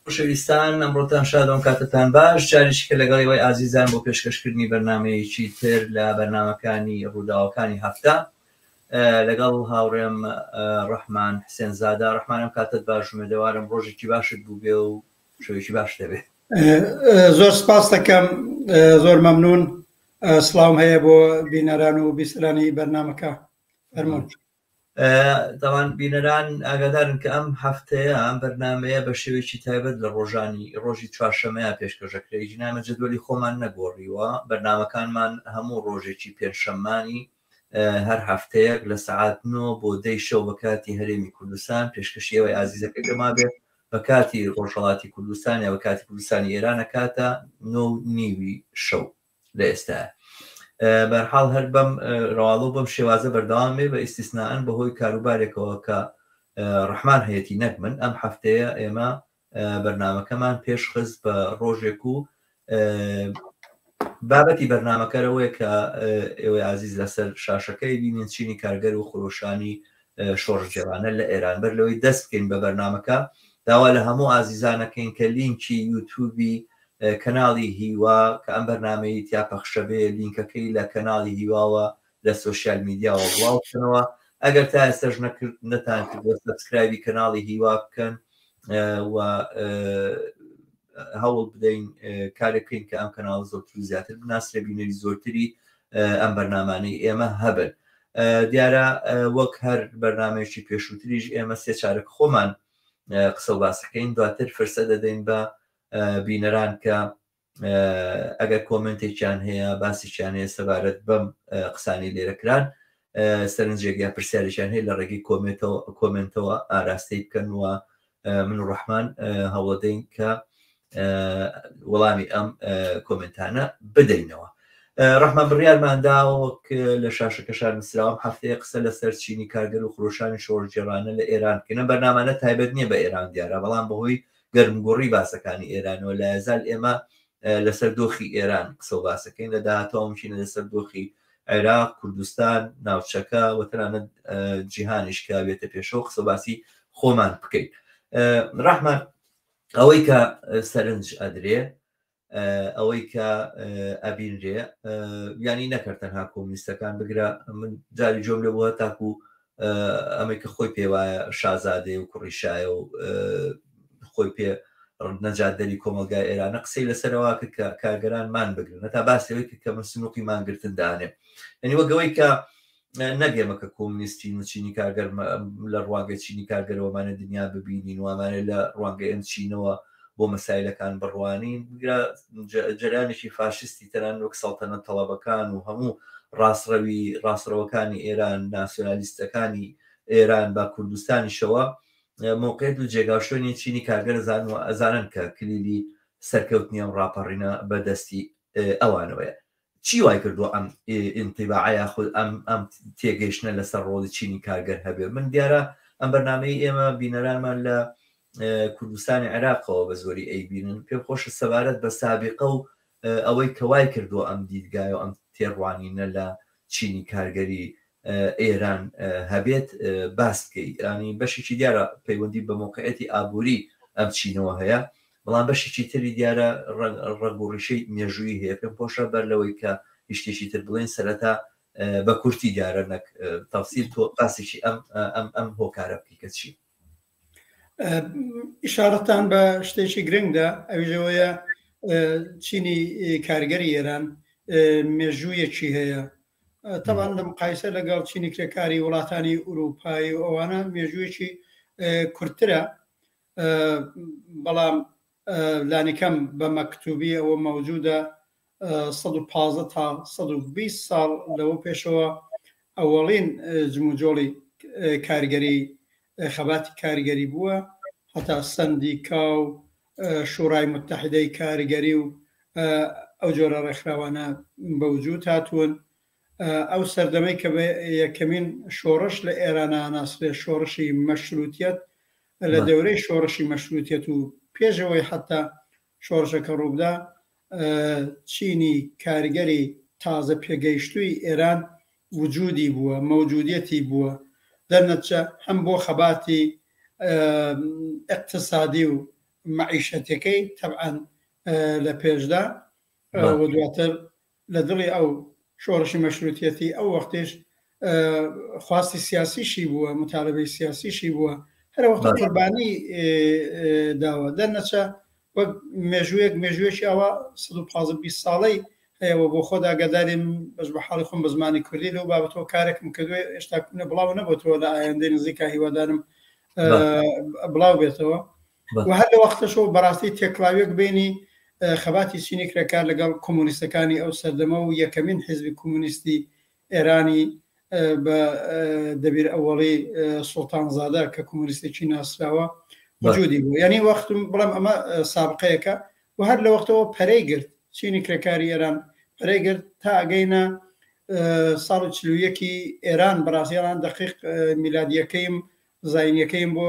خۆشەویستان ئەمڕۆتان شادۆم کاتتان باش جارێکی کە لەگەڵی ئازیزان بۆ پێشکەشکردنی بەرنامەیەکی تر لە بەرنامەکانی ڕووداوەکانی هەفتە لەگەڵ هاوڕێم ڕەحمان حسێنزادە. ڕەحمانم کاتت باش، ئومێدەوارم ڕۆژێکی باشت بوو بێ و شەوێکی باش دەبێت. زۆر سپاس دەکەم، زۆر مەمنون. سڵاوم هەیە بۆ بینەران و بیسەرانی بەرنامەکە. فەرموون. دەوان بینەران ئاگادارن کە ئەم هەفتەیە ئەم بەرنامەیە بە شێوێکی تایبەت لە ڕۆژی چوارشەمەیە پێشکەشەکرێ. ژینامە جەدوەلی خۆمان نەگۆڕیوە، بەرنامەکانمان هەموو ڕۆژێکی پێنجشەممانی هەر هەفتەیەک لە سەعات 9 بۆ 10 شەو بە کاتی هەرێمی کوردستان پێشکەشیەوەی ئازیزەکە گەما بێت بە کاتی ڕۆژهەڵاتی کوردستان یا بە کاتی کوردستانی ئێرانە کاتە 9:30 شەو لە ئێستاە. بەرحاڵ هەر بەم ڕواڵۆ بەم شێوازە بەردەوام بێ بە ئیستیسناەن بەهۆی کاروبارێکەوە کە ڕەحمان هەیەتی نەک من ئەم هەفتەیە ئێمە بەرنامەکەمان پێشخست بە ڕۆژێک و بابەتی بەرنامەکەرەوەی کە ئێوەی عزیز لەسەر شاشەکەی بینین چینی کارگەر و خۆشانی شۆڕژێوانە لە ئێران. بەر لەوەی دەست بکەین بە بەرنامەکە داوا لە هەموو ئازیزانەکەین کە لینکی یوتیوبی کەناڵی هیوا کە ئەم بەرنامەی تیا پەخشە بێ لینکەکەی لە کەناڵی هیواوە لە سوۆسیال میدیاوە بڵاوکەنەوە. ئەگەر تا ئێستاش نەتان کردوە سەبسکرایبی کەناڵی هیوا بکەن و هەوڵ بدەین کارێکین کە ئەم کەناڵ زۆرتر و زیاتر بناسرێ، بینەری زۆرتری ئەم بەرنامانەی ئێمە هەبن. دیارە وەک هەر بەرنامەیەکی پێشووتریش ئێمە سێ چارەک خۆمان قسە و باسەکەین، دواتر فرسە دەدەین بە بینەران کە ئەگەر کۆمنتێکیان هەیە باسییان هەیە سەبارەت بەم قسانی لێرەکران سەرنجێک یا پرسیارێکیان هەیە لە ڕێگەی کۆمنتەوە ئاراستەی بکەن و من و ڕەحمان هەوڵەدەین کە وەڵامی ئەم کۆمنتانە بدەینەوە. ڕەحمان بڕیارمانداوەک لە شاشەکەشار نووسراوم هەفتەیە قسە لەسەر چینی کارگەر و خۆشانی شۆڕجێڕانە لە ئێران بکەنە. بەرنامانە تایبەت نییە بە ئێران دیارە، بەڵام بەهۆی گەرمگۆڕی باسەکانی ئێرانەوە لە ئێزال ئێمە لەسەر دۆخی ئێران قسە و باسەکەین، لە داهاتەوە ممکنە لەسەر دۆخی عێراق، کوردستان، ناوچەکە و تەنانەت جیهانیشکا بێتە پێشەوە قسە و باسی خۆمان بکەین. ڕەحمان، ئەوەی کە سەرنج ئەدرێ، ئەوەی کە ئەبینرێ، ینی نەکرد تەنها کۆمونیستەکان بگرە. من جاری جۆم لێ بووە تاکو ئەمەی کە خۆی پێ وایە شازادێ و کوڕیشایە و خۆی پێ نەجاددەری کۆمەلگای ئێرانە قسەی لەسەرەوە کە کارگەرانمان بگرن، تا باسەوەی کە من سنووقی مانگرتن دانێ. ینی وەگەوەی کە نەگەمە کە کۆمونیستی و چینی کارگەر لە ڕوانگەی چینی کارگەرەوەمانە دنیا ببینین وامانە لە ڕوانگەی ئەم چینەوە بۆ مەسایلەکان بڕوانین جەرانێکی فاشستی تەنان وەک سەڵتەنەت تەڵەبەکان و هەموو ڕاستڕەوەکانی ئێران، ناسیۆنالیستەکانی ئێران با کوردستانیشەوە موقعیت و جێگاشۆنی چینی کارگەر ئەزانن کە کلیلی سەرکەوتنی ئەم ڕاپەڕینە بەدەستی ئەوانەوەیە. چی وای کردو ئەم ئینتیباعە خود ئەم تێگەیشتنە لەسەر ڕۆڵی چینی کارگەر هەبێ؟ من دیارە ئەم بەرنامەی ئێمە بینەرانمان لە کوردستانی عێراقەوە بە زۆری ئەیبینن، پێم خۆشە سەبارەت بە سابقە و ئەوەی کەوای کردو ئەم دیدگای و ئەم تێڕوانینە لە چینی کارگەری ئێران هەبێت باس بکەی. ینی بەشێکی دیارە پەیوەندی بە موقعەتی ئابووری ئەم چینەوە هەیە، بەڵام بەشێکی تری دیارە ڕەگوڕیشەی مێژووی هەیە. پێم خۆشە بەر لەوەی کە هیچ تر بڵێن سەرەتا بە کورتی دیارە نەک تەفسیل تۆ باسێکی ئەم هۆکارە بکەی کە چی. ئیشارەتان بە شتێکی گرنگدا، ئەوژەوەیە چینی کارگەری ئێران مێژوویەکی هەیە. تەبان لە مقایسە لەگەڵ چینی کرێکاری وڵاتانی ئوروپایی و ئەوانە مێژوویەکی کورتترە، بەڵام لانیکەم بە مەکتوبی ئەوە مەوجودە 115 تا 120 ساڵ لەوە پێشەوە ئەوەڵین جموجۆڵی کارگەری خەباتی کارگەری بووە، هەتا سندیکا و شوڕای متحیدەی کارگەری و ئەو جۆرە ڕێکخراوانە بەوجود هاتوون. ئەو سەردەمەی کە یەکەمین شۆڕش لە ئێرانە ناسرێ شۆڕشی مەشروتیەت، لە دەورەی شۆڕشی مەشروتیەت و پێشەوەی حتا شۆڕشەکە ڕووبدا، چینی کارگەری تازە پێگەیشتووی ئێران وجودی بووە، مەوجودیەتی بووە. دەرنەتیجە هەم بۆ خەباتی اقتصادی و معیشەتەکەی تەبعاً لە پێشدا و دواتر لە دڵی ئەو شۆڕشی مەشروتیەتی ئەو وەختێش خواستی سیاسیشی بووە، مطالبەی سیاسیشی بووە، هەر وەختە قوربانی داوە دەرنەچە وەک مێژوویەکی ئەوە 120 ساڵەی هەیەەوە بۆ خۆدا گەداریم بەش بە حاڵی خۆم بە زمانی کوردی لەو بابەتەوە کارێکم کردوێ ئێشتا بڵاو نەبووەوە لە ئایندەی نزیکا هیوادارم بڵاو بێتەوە و هەر لە وەختەشەوە بەڕاستی تێکڵاویەک بینی خەباتی چینی کرێکار لەگەڵ کۆمونیستەکانی ئەو سەردەمە و یەکەمین حیزبی کۆمونیستی ئێرانی بە دەبیر ئەوەڵی سوڵتانزادە کە کۆمونیستێکی ناسراوە وجودی بوو. یعنی وەختم بڵام ئەمە سابقەیەکە و هەر لە وەختەوە پەرەی گرت چینی کرێکاری ئێران پەرەی گرت تا ئەگەینە ساڵی 41 ئێران بەڕاستیان دقیق میلادیەکەیم زاینیەکەیم بۆ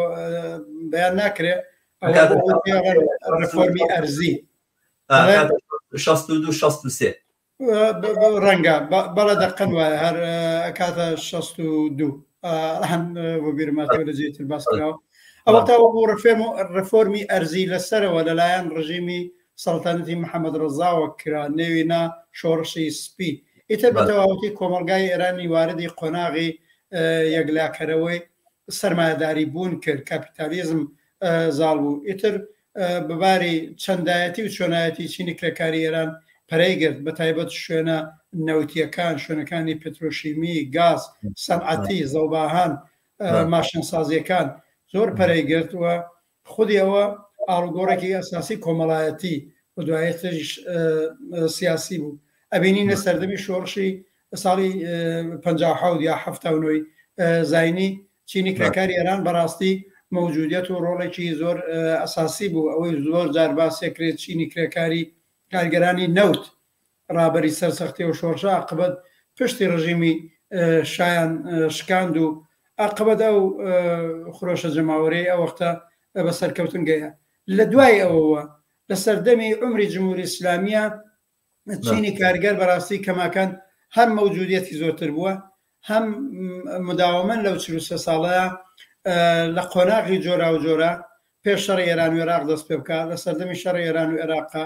بەیان ناکرێت ڕفۆرمی ئەرزی 62 ڕەنگە بەڵە دەقەن وایە هەر کاتە 62 بۆ بیرماتەوە لە جێتر باسکراوە ئەوە تاوە بۆ ڕفۆرمی ئەرزی لەسەرەوە لەلایەن ڕژیمی سەڵتانەتی محەممەد ڕزاوە کرا نێوینا شۆڕشی سپی ئیتر بە تەواوەتی کۆمەلگای ئێرانی واردی قۆناغی یەکلاکەرەوەی سەرمایەداری بوون کرد کاپیتالیزم زاڵ بوو ئیتر بباری چەندایەتی و چۆنایەتی چینی کرێکاری ئێران پەرەی گرت بە تایبەت شوێنە نەوتیەکان شوێنەکانی پێترۆشیمی گاز سەنعەتی زەوباهان ماشینسازیەکان زۆر پەرەی گرتووە خودی ئەوە ئاڵگۆڕێکی ئەساسی کۆمەڵایەتی و دوایەتش سیاسی بوو ئەبینی سەردەمی شۆڕشی ساڵی 57 یا 79 زاینی چینی کرێکاری ئێران بەڕاستی مەوجودیت و ڕۆڵێکی زۆر ئەساسی بوو ئەوەی زۆر جار باسێکرێت چینی کرێکاری کارگەرانی نەوت ڕابەری سەرسەختی و شۆڕشە عاقبەت پشتی ڕژیمی شایان شکاند و عاقبەت ئەو خۆشە جەماوەرەی ئەو وەختە بە سەرکەوتن گەیە لە دوای ئەوەوە لە سەردەمی عمری جمهوری ئیسلامیە چینی کارگەر بەڕاستی کەماکان هەم مەوجودیەتی زۆرتر بووە هەم مداوەمەن لەو 43 ساڵەیە لە قۆناغی جۆرا و جۆرە پێش شەڕی ئێران و عێراق دەست پێ بکات لە سەردەمی شەڕی ئێران و عێراقا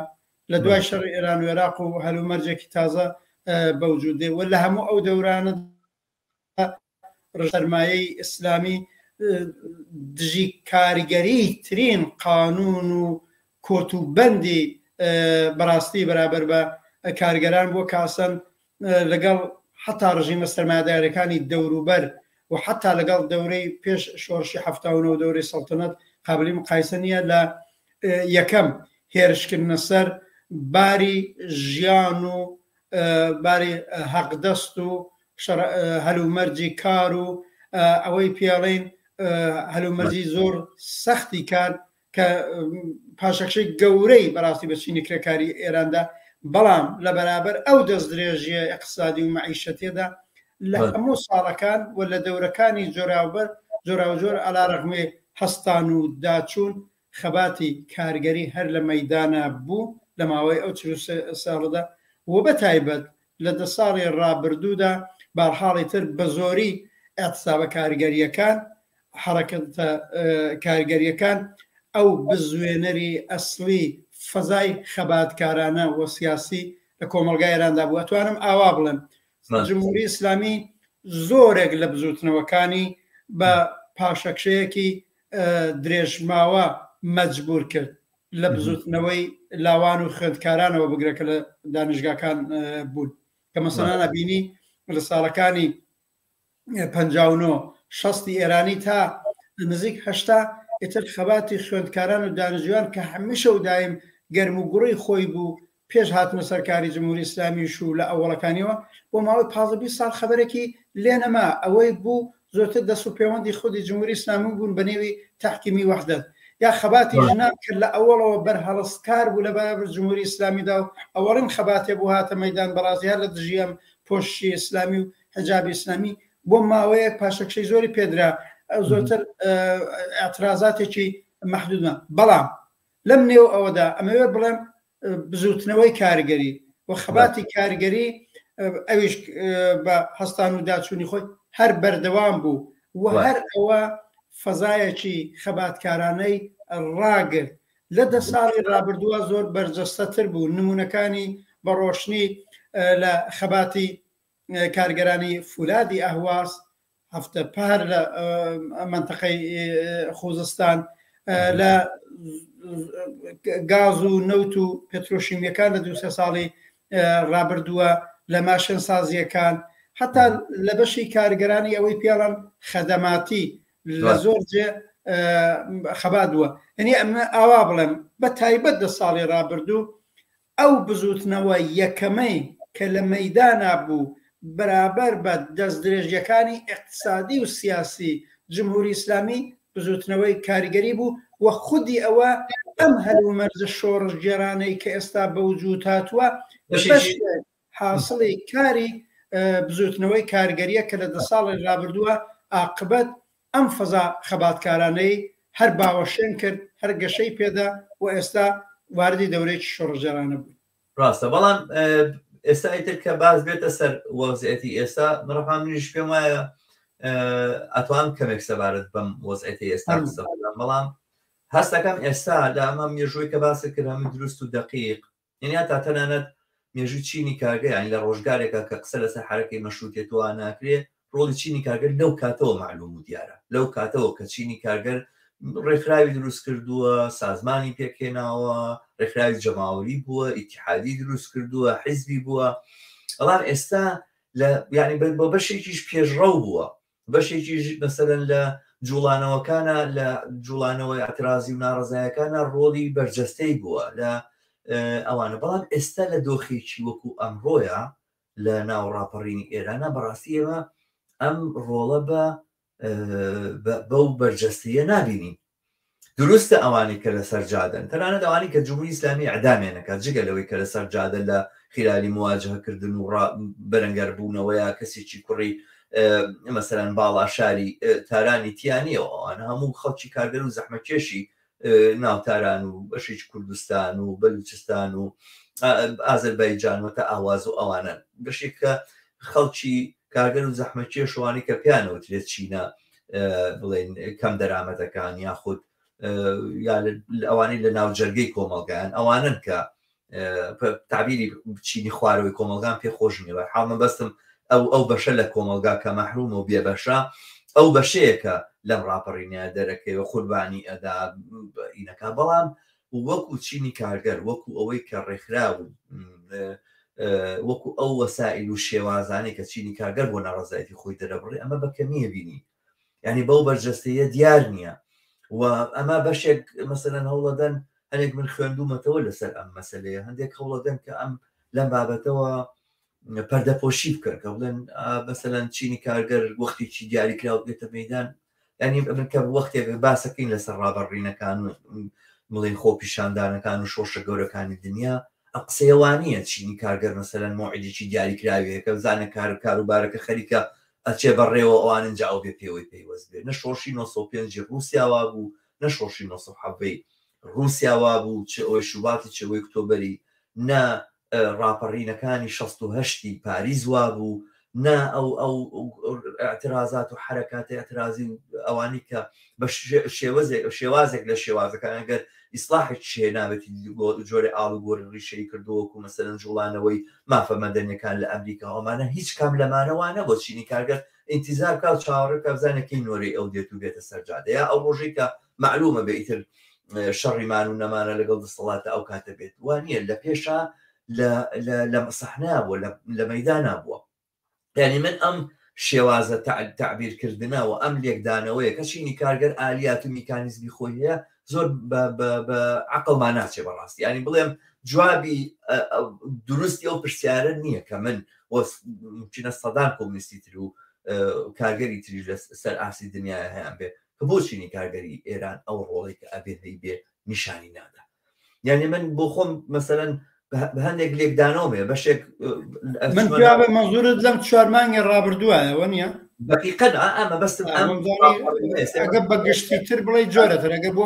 لە دوای شەڕی ئێران و عێراق و هەلومەرجێکی تازە بەوجودێ و لە هەموو ئەو دەورانە سەرمایەی ئیسلامی دژی کاریگەری ترین قانون و کۆتوبەندی بەڕاستی بەرابەر بە کارگەران بۆ کاسن لەگەڵ حتا ڕژیمە سەرمایەدارەکانی دەوروبەر و حتا لەگەڵ دەورەی پێش شۆڕشی هەفتاونە و دەورەی سەڵتەنەت قابلی مقایسە نیە لە یەکەم هێرشکردنە سەر باری ژیان و باری حەقدەست و هەلومەرجی کار و ئەوەی پیاڵین هەلومەرجی زۆر سەختی کار کە پاشەکشەی گەورەی بەڕاستی بە چینی کرێکاری ئێراندا بەڵام لە بەرابەر ئەو دەست درێژیە اقتصادی و معیشەتێدا لە هەموو ساڵەکان و لە دەورەکانی جۆراوجۆر ئالاڕەغمێ هەستان و داچوون خەباتی کارگەری هەر لە مەیدانە بوو لە ماوەی ئەو 43 ساڵدا و بە تایبەت لە 10 ساڵی ڕابردوودا باڕحاڵی تر بە زۆری ئەحتسابە کارگەریەکان حرەکەتە کارگەریەکان ئەو بزوێنەری ئەسلی فەزای خەباتکارانە و سیاسی لە کۆمەلگای ئێراندا بوو. ئەتوانم ئاوا بڵێم جمهوری ئیسلامی زۆرێک لە بزوتنەوەکانی بە پاشەکشەیەکی درێژماوە مەجبور کرد لە بزوتنەوەی لاوان و خوێندکارانەوە بگرێکە لە دانیشگاکان بوون کە مەسەڵان ئەبینی لە ساڵەکانی 59 شەستی ئێرانی تا نزیک هەشتا ئیتر خەباتی خوێندکاران و دانیشتوان کە هەمیشە و دایم گەرم و گوڕی خۆی بوو پێش هاتنە سەرکاری جمهوری ئیسلامیش و لە ئەوڵەکانیەوە بۆ ماوەی 15 ساڵ خەبەرێکی لێ نەما ئەوەی بوو زۆرتر دەست و پەیوەندی خودی جمهوری ئیسلامی بوون بە نێوی تحکیمی وەحدەت یا خەباتی ژنان کرد لە ئەوڵەوە بەرهەڵستکار بوو لە بەرابەر جمهوری ئیسلامیدا و ئەوەڵین خەباتێ بوو هاتە مەیدان بەڕازیار لە دژیان پۆشتی ئیسلامی و حجابی ئیسلامی بۆ ماوەیەک پاشەکشەی زۆری پێدرا زۆرتر ئاعترازاتێکی مەحدودمە بەڵام لەم نێو ئەوەدا ئەمەوێ بڵێم بزوتنەوەی کارگەری و خەباتی کارگەری ئەویش بە هەستان و داچوونی خۆی هەر بەردەوام بوو و هەر ئەوە فەزایەکی خەباتکارانەی ڕاگرت لە 10 ساڵی ڕابردووە زۆر بەرجەستەتر بوو. نمونونەکانی بە ڕۆشنی لە خەباتی کارگەرانی فولادی ئەهواز، هەفتە پار لە منتەقەی خوزستان، لە گاز و نەوت و پێترۆشیمیەکان لە 2-3 ساڵی ڕابردووە، لە ماشن سازیەکان، حتا لە بەشی کارگەرانی ئەوەی پیاڵان خەدەماتی لە زۆر جێ خەبادووە. هەنی ئەمە ئاوا بڵێم بە تایبەت 10 ساڵی ڕابردوو ئەو بزوتنەوە یەکەمەی کە لە مەیدانا بوو بەرابەر بە دەست درێژیەکانی اقتصادی و سیاسی جمهوری ئیسلامی بزوتنەوەی کاریگەری بوو، وە خودی ئەوە ئەم هەلومەرجە شۆڕژگێرانەی کە ئێستا بەوجود هاتووە حاصڵی کاری بزوتنەوەی کارگەریە کە لە 10 ساڵی ڕابردووە عاقبەت ئەم فەزا خەباتکارانەی هەر باوەشێن کرد، هەر گەشەی پێدا و ئێستا واردی دەورێکی شۆڕژێرانە بوو. ڕاستە، بەڵام ئێستا ئیتر کە باز بێتە سەر وەزعەتی ئێستا مڕەحام منیش پێم وایە ئەتوانم کەمێک سەبارەت بەم وەزعەتی ئێستا قسە بکەم، بەڵام هەستەکەم ئێستا لە ئەمە مێژووی کە باسە کرد هەموو دروست و دقیق، یعنی تا تەنانەت مێژووی چینی کارگەر، یعنی لە ڕۆژگارێکە کە قسە لەسەر حرەکەی مەشروتیەتەوە ناکرێت، ڕۆڵی چینی کارگەر لەو کاتەوە معلوم و دیارە، لەو کاتەوە کە چینی کارگەر ڕێکخراوی دروست کردووە، سازمانی پێکێناوە، ڕێکخراوی جەماوەری بووە، ئیتیحادی دروست کردووە، حیزبی بووە. بەڵام ئێستا یعنی بۆ بەشێکیش پێشڕەو بووە، بەشێکیش مەسەلەن لە جوڵانەوەکانە، لە جوڵانەوەی ئەترازی و ناڕەزایەکانە ڕۆڵی بەرجەستەی بووە لە ئەوانە. بەڵام ئێستا لە دۆخێکی وەکو ئەمڕۆیە لە ناو ڕاپەڕینی ئێرانە بەڕاستی ئێمە ئەم ڕۆڵە بەو بەرجەستیە نابینین. دروستە ئەوانی کە لە سەرجادن، تەنانەت ئەوانی کە جمهوری ئیسلامی ئەعدامێنەکات، جگە لەوەی کە لە سەرجادە لە خلالی مواجهەکردن و بەرەنگەر بوونەوەیە کەسێکی کوڕی مەسەلەن باڵا شاری تارانی تیانیەوە، ئەوانە هەموو خەڵکی کارگەر و زەحمەتکێشی ناوتاران و بەشێکی کوردستان و بەلوچستان و ئازەربایجان وەتە ئاواز و ئەوانە بەشێک کە خەڵکی کارگەر و زەحمەتکێشوانی کە پیانەوەترێت چینە بڵێن کەم دەرامەتەکان یاخود ئەوانەی لە ناو جەرگەی کۆمەلگایان ئەوانن کە تعبیری چینی خوارەوەی کۆمەلگان پێخۆش نیوە. حاڵمە بەستم ئەو بەشە لە کۆمەلگا کە مەحروم و بێبەشە ئەو بەشەیەکە لەم ڕاپەڕینە دەرەکەوە قوربانی ئەدا ئینەکە. بەڵام وەکو چینی کارگەر، وەکو ئەوەی کە ڕێکخرا و وەکو ئەو وەسائل و شێوازانەی کە چینی کارگەر بۆ ناڕەزایەتی خۆی دەرەبڕێ، ئەمە بە کەمیە بینی، یعنی بەو بەرجەستەیە دیار نییە. و ئەمە بەشێک مەسەلەن هەوڵەدەن، هەنێک من خوێندومەتەوە لەسەر ئەم مەسەلەیە، هەندێک هەوڵەدەن کە ئەم لەم بابەتەوە پەردەپۆشی بکەن، کە بڵێن مەسەلەن چینی کارگەر وەختێکی دیاریکراوە بێتە مەیدان، ینی من کە وەختێک باسەکەین لەسەر ڕابەڕینەکان بڵێن خۆ پیشاندانەکان و شۆشە گەورەکانی دنیا، ئەم قسەیەوانیە چینی کارگەر مەسەلەن مۆعیدێکی دیاریکراوەیە کە بزانە کاروبارەکە خەریکە ئەچێ بەڕێوە ئەوانن جاو بێ پێوەی پێیوەست بێ. نە شۆشی 1950 رووسیاوا بوو، نە شۆشی 1970 رووسیاوا بوو، چ ئەوەی شوباتی چەوەی ئۆکتۆبەری، نە ڕاپەڕینەکانی 68 پاریز وا بوو، نە ئەو ئەترازات و حرەکاتی ئەترازی ئەوانی کە بە شێوازێک لە شێوازەکان ئەگەر ئیسلاحێک شێ نابێتی جۆرە ئاڵوگۆڕی ڕیشەی کردووەکو مەسەلەن جوڵانەوەی مافە مەدەنیەکان لە ئەمریکا، ئەومانە هیچ کام لەمانەوانە بۆ چینی کارگەر ئینتیزار کات چاوەڕێ کە بزانەکەی نۆرەی ئەو دێت و بێتە سەرجادەیە ئەو ڕۆژەی کە معلومە بێ ئیتر شەڕیمان و نەمانە لەگەڵ دەسەڵاتە ئەو کاتە بێت، وانە لە پێشە لە سەحنا بووە، لە مەیدانا بووە. یعنی من ئەم شێوازە تعبیرکردنە و ئەم لێکدانەوەیە کە چینی کارگەر ئالیات و میکانیزمی خۆی هەیە زۆر بە عەقڵمان ناچێ بەڕاستی. ینی بڵێم جوابی دروستی ئەو پرسیارە نییە کە من ممکنە سەدان کۆمونیستی تر و کارگەری تری سەر ئاسی دنیای هەیان بێ کە بۆ چینی کارگەری ئێران ئەو ڕۆڵی کە ئەبێ هەی بێ نیشانی نادا. یعنی من بۆ خۆم مەسەلەن بە هەندێک لێکدانەوەمێ بەشێک من مەزورت لەم 4 مانگی ڕابردووایەوە نییە بەقیقەت ئەمە بەستم ئەگە بەگشتی تر بڵێ جۆرەتر ئەگە بۆ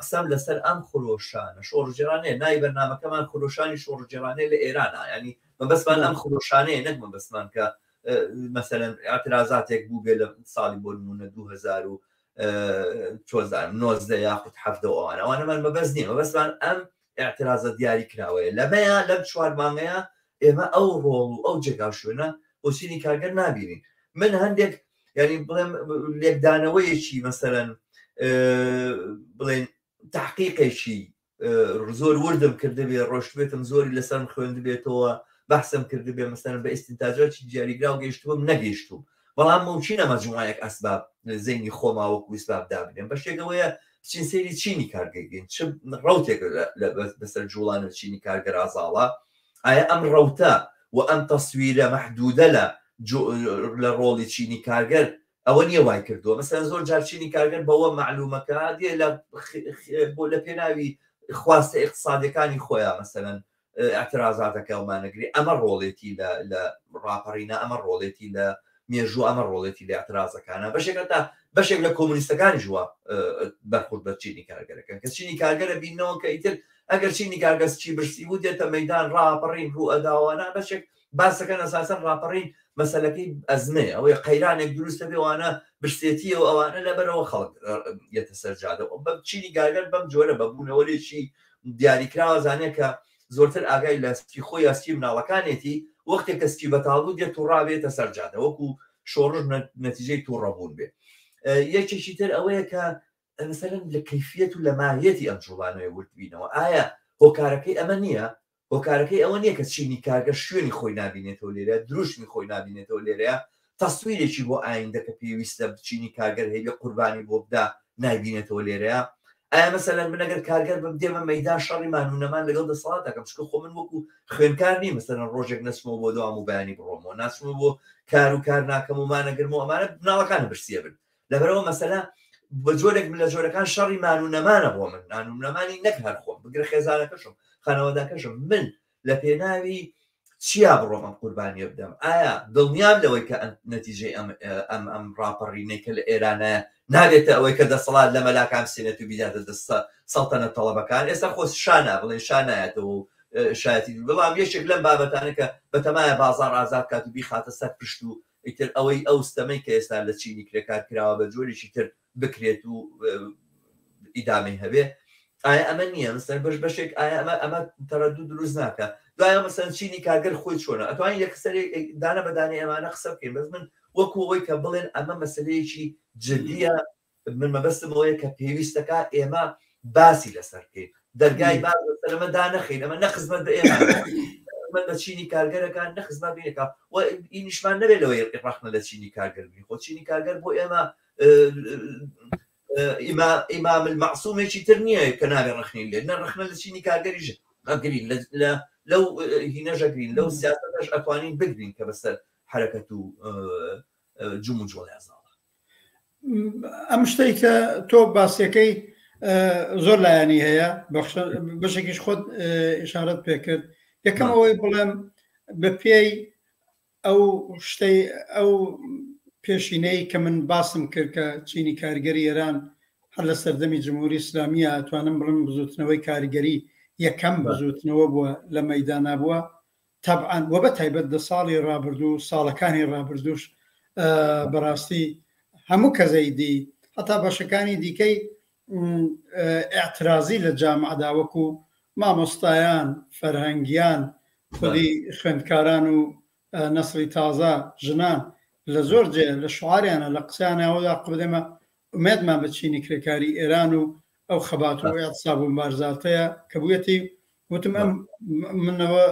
قسەم لەسەر ئەم خۆشانە شۆڕژێرانەیە نای بەرنامەکەمان خۆشانی شۆڕژێرانەیە لە ئێرانە، ینی مەبەستمان ئەم خۆشانەیە نەک مەبەستمان کە مەسەلەن ئاعترازاتێک بوو بێ لە ساڵی بۆ نمونە 2000 90 یاخود 70 ئەوانەمان مەبەست نییە، مەبەستمان ئەم اعترازە دیاری کراوەیە لەمەیە لەم 4 مانگەیە ئێمە ئەو ڕۆڵ و ئەو جێگا شوێنە بۆچینی کارگەر نبینین. من هەندێک ینی بڵێم لێکدانەوەیەکی مەسەرەن بڵێن تحقیقێکی زۆر وردم کردبێ ڕۆشتبێتم زۆری لەسەر خوێندبێتەوە بەحسم کردبێ مەسەرەن بە ئیسtinتاجاتی دیاریگرا و گەیشتوم نەگەیشتوم، بەڵام موچینە مەجموعەیەک ئەسباب زەینی خۆماوەکو ئیسباب دابنێن. بەشێکەوەیە بچین سەیری چینی کارگەرگەین چ ڕەوتێک بەسەر جوڵانە چینی کارگەر ئازاڵە، ئایا ئەم ڕەوتە و ئەم تەسویرە مەحدودە لە ڕۆڵی چینی کارگەر ئەوە نییە وای کردووە. مەسەن زۆر جار چینی کارگەر بەوە معلومەکە دێ بۆ لە پێناوی خواستە اقتصادەکانی خۆیان مەسەن اعترازاتەکە ومانەگری ئەمە ڕۆڵێتی لە ڕاپەڕینە، ئەمە ڕۆڵێتی لە مێژوو، ئەمە ڕۆڵێتی لە اعترازەکانە. بەشێکە تا بەشێک لە کۆمونیستەکانی ژوە بەرخورد بە چینی کارگەرەکە کە چینی کارگەرە بینەوە کە ئیتر ئەگەر چینی کارگەز چی برسی بوو دێتە مەدان ڕاپەڕین ڕوو ئەداوانە بەشێک باسەکەن ئەساسەن ڕاپەڕین مەسەلەکەی ئەزمێ ئەوەی قەیرانێک دروستە بێوانە برسێتی و ئەوانە لەبەرەوە خەڵک یەتە سەرجادە بە چینی کارگەر بەم جۆرە بەبوونەوەلێکی دیاریکراوە زانێ کە زۆرتر ئاگای لە سکی خۆی یاستی مناڵەکانێتی وەختێک کە سکی بەتاڵبوو دێت و ڕابێتە سەرجادە وەکو شۆڕژ نەتیجەی تووڕەبوون بێ. یەکێکی تر ئەوەیە کە مثلەن لە کەیفیەت و لە ماهیەتی ئەم جوڵانەوەی وردبینەوە ئایا هۆکارەکەی ئەمە نییە؟ هۆکارەکەی ئەوە نییە کە چینی کارگەر شوێنی خۆی نبینێتەوە لێرە، دروشمی خۆی نبینێتەوە لێرەیە، تەسویرێکی بۆ ئایندەکە پێویستە چینی کارگەر هەیە قوربانی بۆ بدا نایبینێتەوە لێرەیە. ئایا مەسەلەن من ئەگەر کارگەر بم دێمە مەیدان شەڕی مانوونەمان لەگەڵ دەسەڵاتەکەم چکە خۆ من وەکو خوێنکار نیم مەسەلەن ڕۆژێک نەچمەوە بۆ دوام و بەیانی بڕۆمەوە ناچمەوە بۆ کار و کار ناکەم و مانەگرمەوە ئەمانە مناڵەکانە برسیە بن. لەبەرەوە مەسەلە بە جۆرێک لە جۆرەکان شەڕی مانوونەمانە بۆ من نانوونەمانی نەک هەر خۆم بگرە خێزانەکەشم خانەوەداکەشم من لە پێناوی چیا بڕۆم ئەم قوربانیە بدەم؟ ئایا دڵنیام لەوەی کە نەتیجەی ئەم ڕاپەڕینەی کە لە ئێرانە نابێتە ئەوەی کە دەسەڵات لە مەلاکان سێنێت و بیداتە دەستە سەڵتەنە تەڵەبەکان ئێستا خۆ شانە بڵێ شانایەتەوە و شایەتی بەڵام یەکێک لەم بابەتانە کە بەتەمایە بازار ئازاد کات و بیخاتە سەر پشت و ئیتر ئەوەی ئەو ستەمەی کە ئێستا لە چینی کرێکار کراوە بە جۆرێکی تر بکرێت و ئیدامی هەبێ. ئایا ئەمە نییە مەسەر بەشێک ئایا ئەمە تەرەدوو دروست ناکە؟ دوایە مەسەن چینی کارگەر خۆی چۆنە ئەتوانین یەکسەرێک دانە بەدانێ ئەمانە قسە بکەین، بەس من وەکو ئەوەی کە بڵێن ئەمە مەسەلەیەکی جدیە من مەبەستم ئەوەیە کە پێویستەکە ئێمە باسی لەسەر بکەین، دەرگای باز لەمە دانەخین، ئەمە نەخزمەت بە ئێمە بە چینی کارگەرەکان نەخزمەت بینەکە و ئینیشمان نەبێت لەوەی ڕەخنە لە چینی کارگەر بین خۆ چینی کارگەر بۆ ئێمە ئیمام المەعسوومێکی تر نییە کە نابێ ڕەخنین لێ نەڕەخنە لە چینی کارگەریژ ئەگرین لەو هینەژەگرین لەو سیاسەتەش ئەتوانین بگرین کە بەسەر حرەکەت و جوم و جۆڵی ئازاڵە. ئەم شتەی کە تۆ باسیەکەی زۆر لایانی هەیە بەشێکیش خۆت ئشارەت پێکرد. یەکەم ئەوەی بڵێم بە پێی ئەو شتەی ئەو پێشینەی کە من باسم کرد کە چینی کارگەری ئێران هەر لە سەردەمی جمهوری ئیسلامیە ئەتوانم بڵم بزوتنەوەی کارگەری یەکەم بزوتنەوە بووە لە مەیدانا بووە تەبعاً وە بە تایبەت دە ساڵی ڕابردوو ساڵەکانی ڕابردووش بەڕاستی هەموو کەزەیدی هەتا بەشەکانی دیکەی ئاعترازی لە جامعەدا وەکو مامۆستایان فەرهەنگیان خودی خوێندکاران و نەسڵی تازە ژنان لە زۆر جێ لە شعاریانە لە قسەیانەوەدا قبدەمە ئومێدمان بە چینی کرێکاری ئێران و ئەو خەبات و ئێعتساب و مبارزاتەیە کە بوویەتی وتم ئەم منەوە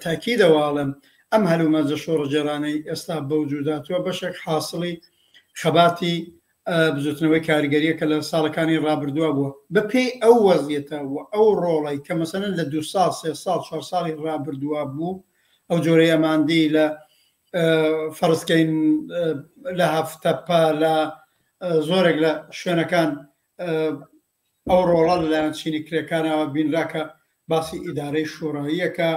تاکی دەواڵم ئەم هەلومەرجە شۆڕە جێرانەی ئێستا بەوجوداتوە بەشێک حاصڵی خەباتی بزوتنەوەی کاریگەریە کە لە ساڵەکانی ڕابردووە بووە بە پێی ئەو وەزیەتە و ئەو ڕۆڵی کە مەسەلەن لە 2 ساڵ 3 ساڵ 4 ساڵی ڕابردووە بوو ئەو جۆرەی ئەماندی لە فەرزکەین لە هەفتەپە لە زۆرێک لە شوێنەکان ئەو ڕۆڵە لەلایەن چینی کرێکانەوە بینراکە باسی ئیدارەی شوڕاییەکە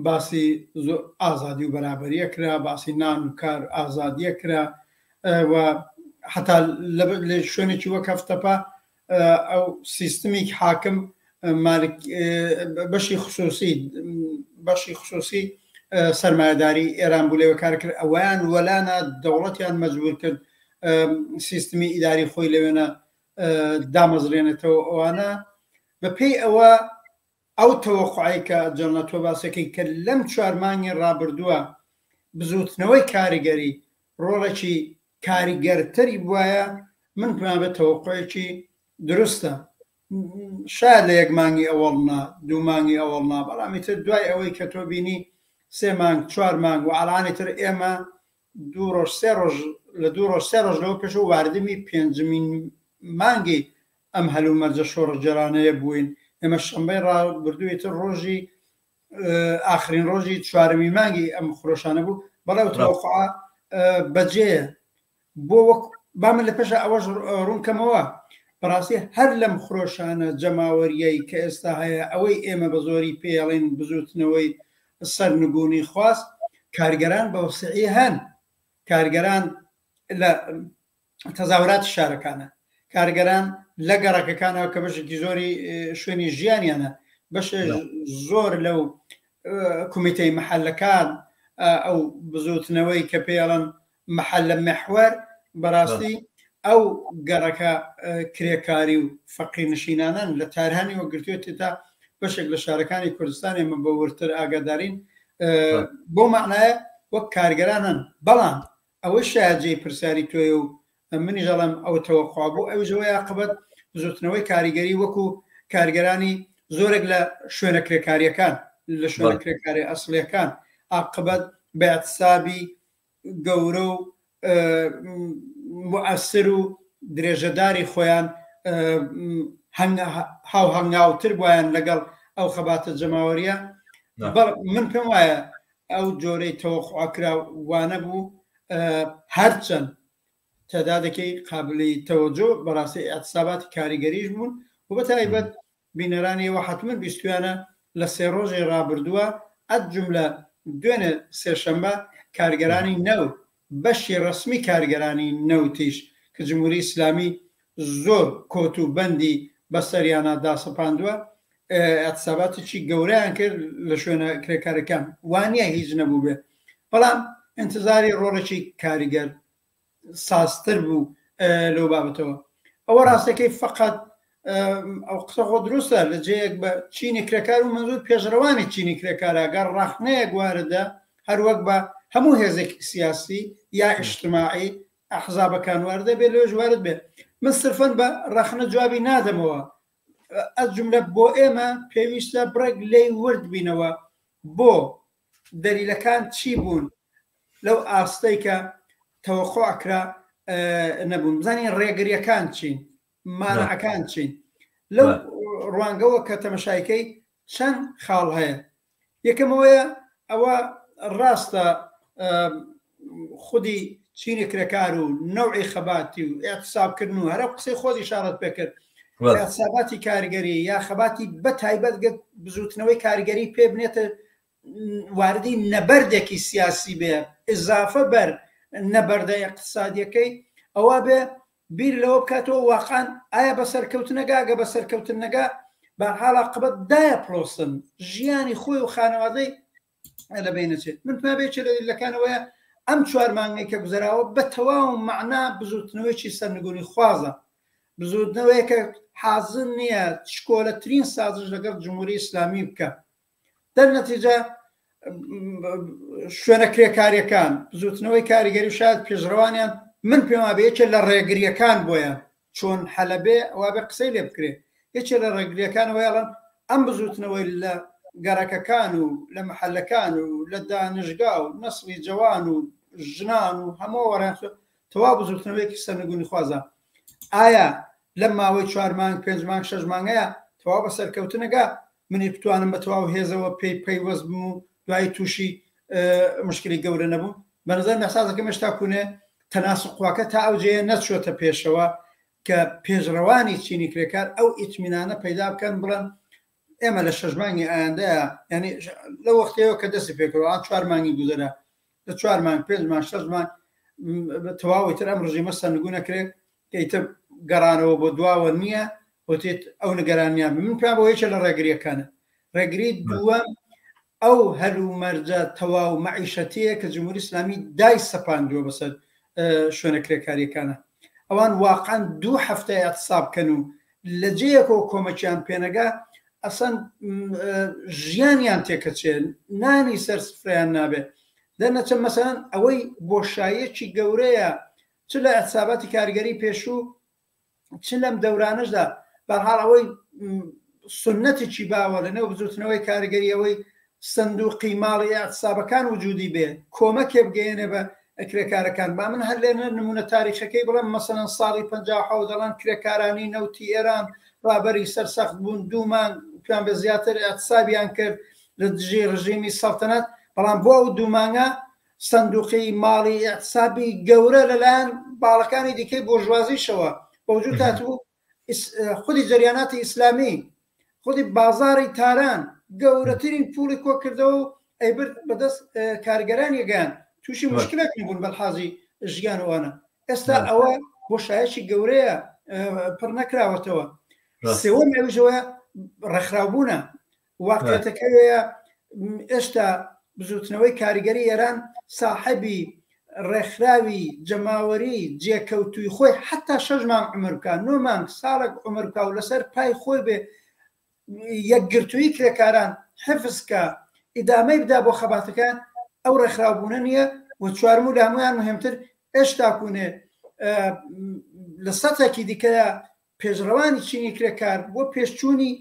باسی ئازادی و بەرابەریە کرا باسی نان و کار ئازادیە کرا و حتا لە شوێنێکی وەک هەفتەپە ئەو سیستمی حاکم بەشی خصوصی سەرمایه‌داری ئێران بوو لێوە کار کرد ئەویان وەلانە دەوڵەتیان مەجبور کرد سیستمی ئیداری خۆی لەوێنە دامەزرێنێتەوە ئەوانە بەپێی ئەوە ئەو تەوەقعی کە جەڵنە تۆ باسەکەی کە لەم 4 مانگی ڕابردووە بزوتنەوەی کاریگەری ڕۆڵێکی کاریگەرتری بواە من پێم تەوەقعێکی دروستە شاید لە 1 مانگی ئەوەڵنا 2 مانگی ئەوەڵنا بەڵامی تر دوای ئەوەی کە تۆ بینی 3 مانگ 4 مانگ و ئاڵانی تر ئێمە 2 ڕۆژ 3 ڕۆژ لە 2 ڕۆژ 3 ڕۆژ لەوە پێش و واردمی 5مین مانگی ئەم هەلومەرجە شۆڕجێرانەیە بووین ئێمە شەمبەی ڕابردووی تر ڕۆژی ئاخرین ڕۆژی 4می مانگی ئەم خۆشانە بوو بەڵێ تەوەقع بەجێیە بۆ وەک با من لە پێش ئەوەش ڕوونکەمەوە بەڕاستی هەر لەم خۆشانە جەماوەریەی کە ئێستا هەیە ئەوەی ئێمە بە زۆری پێڵین بزوتنەوەی سەرنگونی خواست کارگەران بە وسعی هەن کارگەران لە تەزاوراتی شارەکانە کارگەران لە گەڕەکەکانەوە کە بەشێکی زۆری شوێنی ژیانیانە بەشە زۆر لەو کومیتەی مەحەلەکان ئەو بزوتنەوەی کە پێڵن مەحەلە مەحوەر بەڕاستی ئەو گەڕەکە کرێکاری و فەقی نشینانن لە تارهانی وەگرتوێتی تا بەشێک لە شارەکانی کوردستان ئێمە بە ورتر ئاگادارین بۆ معنایە وەک کارگەرانن بەڵام ئەوە شایەت پرسیاری تۆی و منی ژەڵم ئەو تەوەقع بوو ئەو ژەوەی عاقبەت بزوتنەوەی کاریگەری وەکو کارگەرانی زۆرێک لە شوێنە کرێکاریەکان لە شوێنە کرێکاری ئەسڵیەکان عاقبەت بە اعتسابی گەورە و مؤثر و درێژەداری خۆیان هاو هەنگاوتر بۆیان لەگەڵ ئەو خەباتە جەماوەریە من پێم وایە ئەو جۆرەی تەوەقعکراوانە بوو هەرچەند تەدادەکەی قابلی تەوەجۆ بەڕاستی ئەتساباتی کاریگەریش بوون و بە تایبەت بینەرانی ئەوە حتمما بیستویانە لە 3 ڕۆژی ڕابردووە ئەجملە دوێنێ سێشەمبە کارگەرانی نەوت بەشی ڕسمی کارگەرانی نەوتیش کە جمهوری ئیسلامی زۆر کۆت و بەندی بەسەریانە داسەپاندووە ئەتساباتێکی گەورەیان کرد لە شوێنە کرێکارەکان وانە هیچ نەبوو بێ بەڵام انتظاری ڕۆڵێکی کاریگەر ساستر بوو لەو بابەتەوە ئەوە ڕاستەکەی فقط ئەو قسە خۆ دروستە لە جەیەک بە چینی کرێکار و منزور پێشڕەوانی چینی کرێکارە گەر ڕاخنەیەک واردە هەروەک بە هەموو هێزێکی سیاسی یا ئیجتماعی ئەحزابەکان واردە بێ لێژ وارد بێ من سرفەن بە ڕاخنە جوابی نادەمەوە ئەس جملە بۆ ئێمە پێویستە بڕێک لێی ورد بینەوە بۆ دەلیلەکان چی بوون لەو ئاستەی کە تەوەقعکرا نەبوون بزانین ڕێگریەکان چین مانعەکان چین لەو ڕوانگەوە کە تەمەشایەکەی چەند خاڵ هەیە یەکەمەوەیە ئەوە ڕاستە خودی چینی کرێکار و نەوعی خەباتی و ئێحتسابکردن و هەرە قسەی خۆی شارەت پێکرد ئێحتساباتی کاریگەری یا خەباتی بە تایبەت بزوتنەوەی کاریگەری پێ بنێتە واردی نەبەردێکی سیاسی بێ ئضافە بەر نەبەردە اقتصادیەکەی ئەوە بێ بیر لەوە بکاتەوە واقعاً ئایا بە سەرکەوتنەگا بە سەرکەوتنەگا بەرحاڵ عاقبەت دایە پرۆسن ژیانی خۆی و خانەوادەی لەبینەچێت من پێ بێچێت لە دیلەکانەوەیە ئەم 4 مانگی کە گوزەراوە بە تەواو معنا بزوتنەوەیکی سەرنگونی خوازە بزوتنەوەی کە حازر نییە شکۆلەترین سازش لەگەڵ جمهوری ئیسلامی بکە دەرنەتیجە شوێنە کرێکاریەکان بزوتنەوەی کاریگەری و شاید پێشڕەوانیان من پێم وایە یەکێ لە ڕێگریەکان بۆیە چۆن حەلەبێ ئەوە بێ قسەی لێ بکرێ یەکێ لە ڕێگریەکانەوە یاڵن ئەم بزوتنەوەی لە گەڕەکەکان و لە مەحەلەکان و لە دانشگا و نەسڵی جەوان و ژنان و هەموو وەڕیان تەواو بزوتنەوەیەکی سەرنگونی خوازە ئایا لەم ماوەی 4 مانگ 5 مانگ 6 مانگەیە تەواو بە سەرکەوتنەگا منی بتوانم بە تەواو هێزەوە پەیوەست بم و دوای تووشی مشکلی گەورە نەبوو بەنظر مەسازەکە مەشتا کوونێ تەناسقواکە تا ئەوجەیە نەچۆتە پێشەوە کە پێشڕەوانی چینی کرێکار ئەو ئیتمینانە پەیدا بکەن بڵێن ئێمە لە 6 مانگی ئایندەیە ینی لە وەختەوە کە دەستی پێکەوە 4 مانگی گوزەرە لە 4 مانگ 5 مانگ 6 مانگ تەواوی تر ئەم ڕژیمە سەرنگون نەکرێت کەیتە گەڕانەوە بۆ دواوە نییە وتێت ئەو نگەرانیان من پێم بۆ یەکێ لە ڕێگریەکانە ڕێگری دووەم ئەو هەلومەرجە تەواو مەعیشەتەیە کە جمهوری ئیسلامی دای سەپاندووە بەسەر شوێنە کرێکاریەکانە ئەوان واقعاً 2 هەفتە اعتصاب کەن و لە جەیەکەوە کۆمەکیان پێنەگا ئەسەن ژیانیان تێکەچێن نانی سەر سفرەیان نابێت دەرنەچە مەسەڵەن ئەوەی بۆشایەکی گەورەیە چ لە ئەحساباتی کارگەری پێشوو چ لەم دەورانشدا بەرحاڵ ئەوەی سنەتێکی باوە لەنێو بزوتنەوەی کارگەری ئەوەی سندوقی ماڵی ئەحسابەکان وجودی بێ کۆمەکێ بگەێنێ بە کرێکارەکان با من هەر لێنە نمونە تاریخەکەی بڵێم مەسەڵەن ساڵی 57 دەڵان کرێکارانی نەوتی ئێران ڕابەری سەرسەخت بوون 2 مانگ پێیان بە زیاتر ئەحسابیان کرد لە دژی ڕژیمی سەڵتەنەت بەڵام بۆ ئەو 2 مانگە سندوقی ماڵی ئەحسابی گەورە لەلایەن باڵەکانی دیکەی بۆژوازیشەوە بەوجود هاتبوو خودی جەریاناتی ئیسلامی خودی بازاری تاران گەورەترین پوڵی کۆ کردەوە و ئەیبرد بەدەست کارگەرانی گەیان تووشی مشکلێک نبوون بەلحاظی ژیانوانە ئێستا ئەوە بۆشایەکی گەورەیە پڕ نەکراوەتەوە سێوەم ئەوژەوە ڕێکخراوبوونە واقعەتەکەوەیە ئێستا بزوتنەوەی کاریگەری ئێران ساحەبی ڕێکخراوی جەماوەری جێکەوتوی خۆی حتا 6 مانگ عمر بکە 9 مانگ ساڵێک عمر بکە و لەسەر پای خۆی بێ یەکگرتووی کرێکاران حفزکە ئیدامەی بدا بۆ خەباتەکان ئەو ڕێکخراوبوونە نییە و چوارم و لامویان مهمتر ئێشتا کوونێ لە سەتێکی دیکەیە پێشڕەوانی چینی کرێکار بۆ پێشچوونی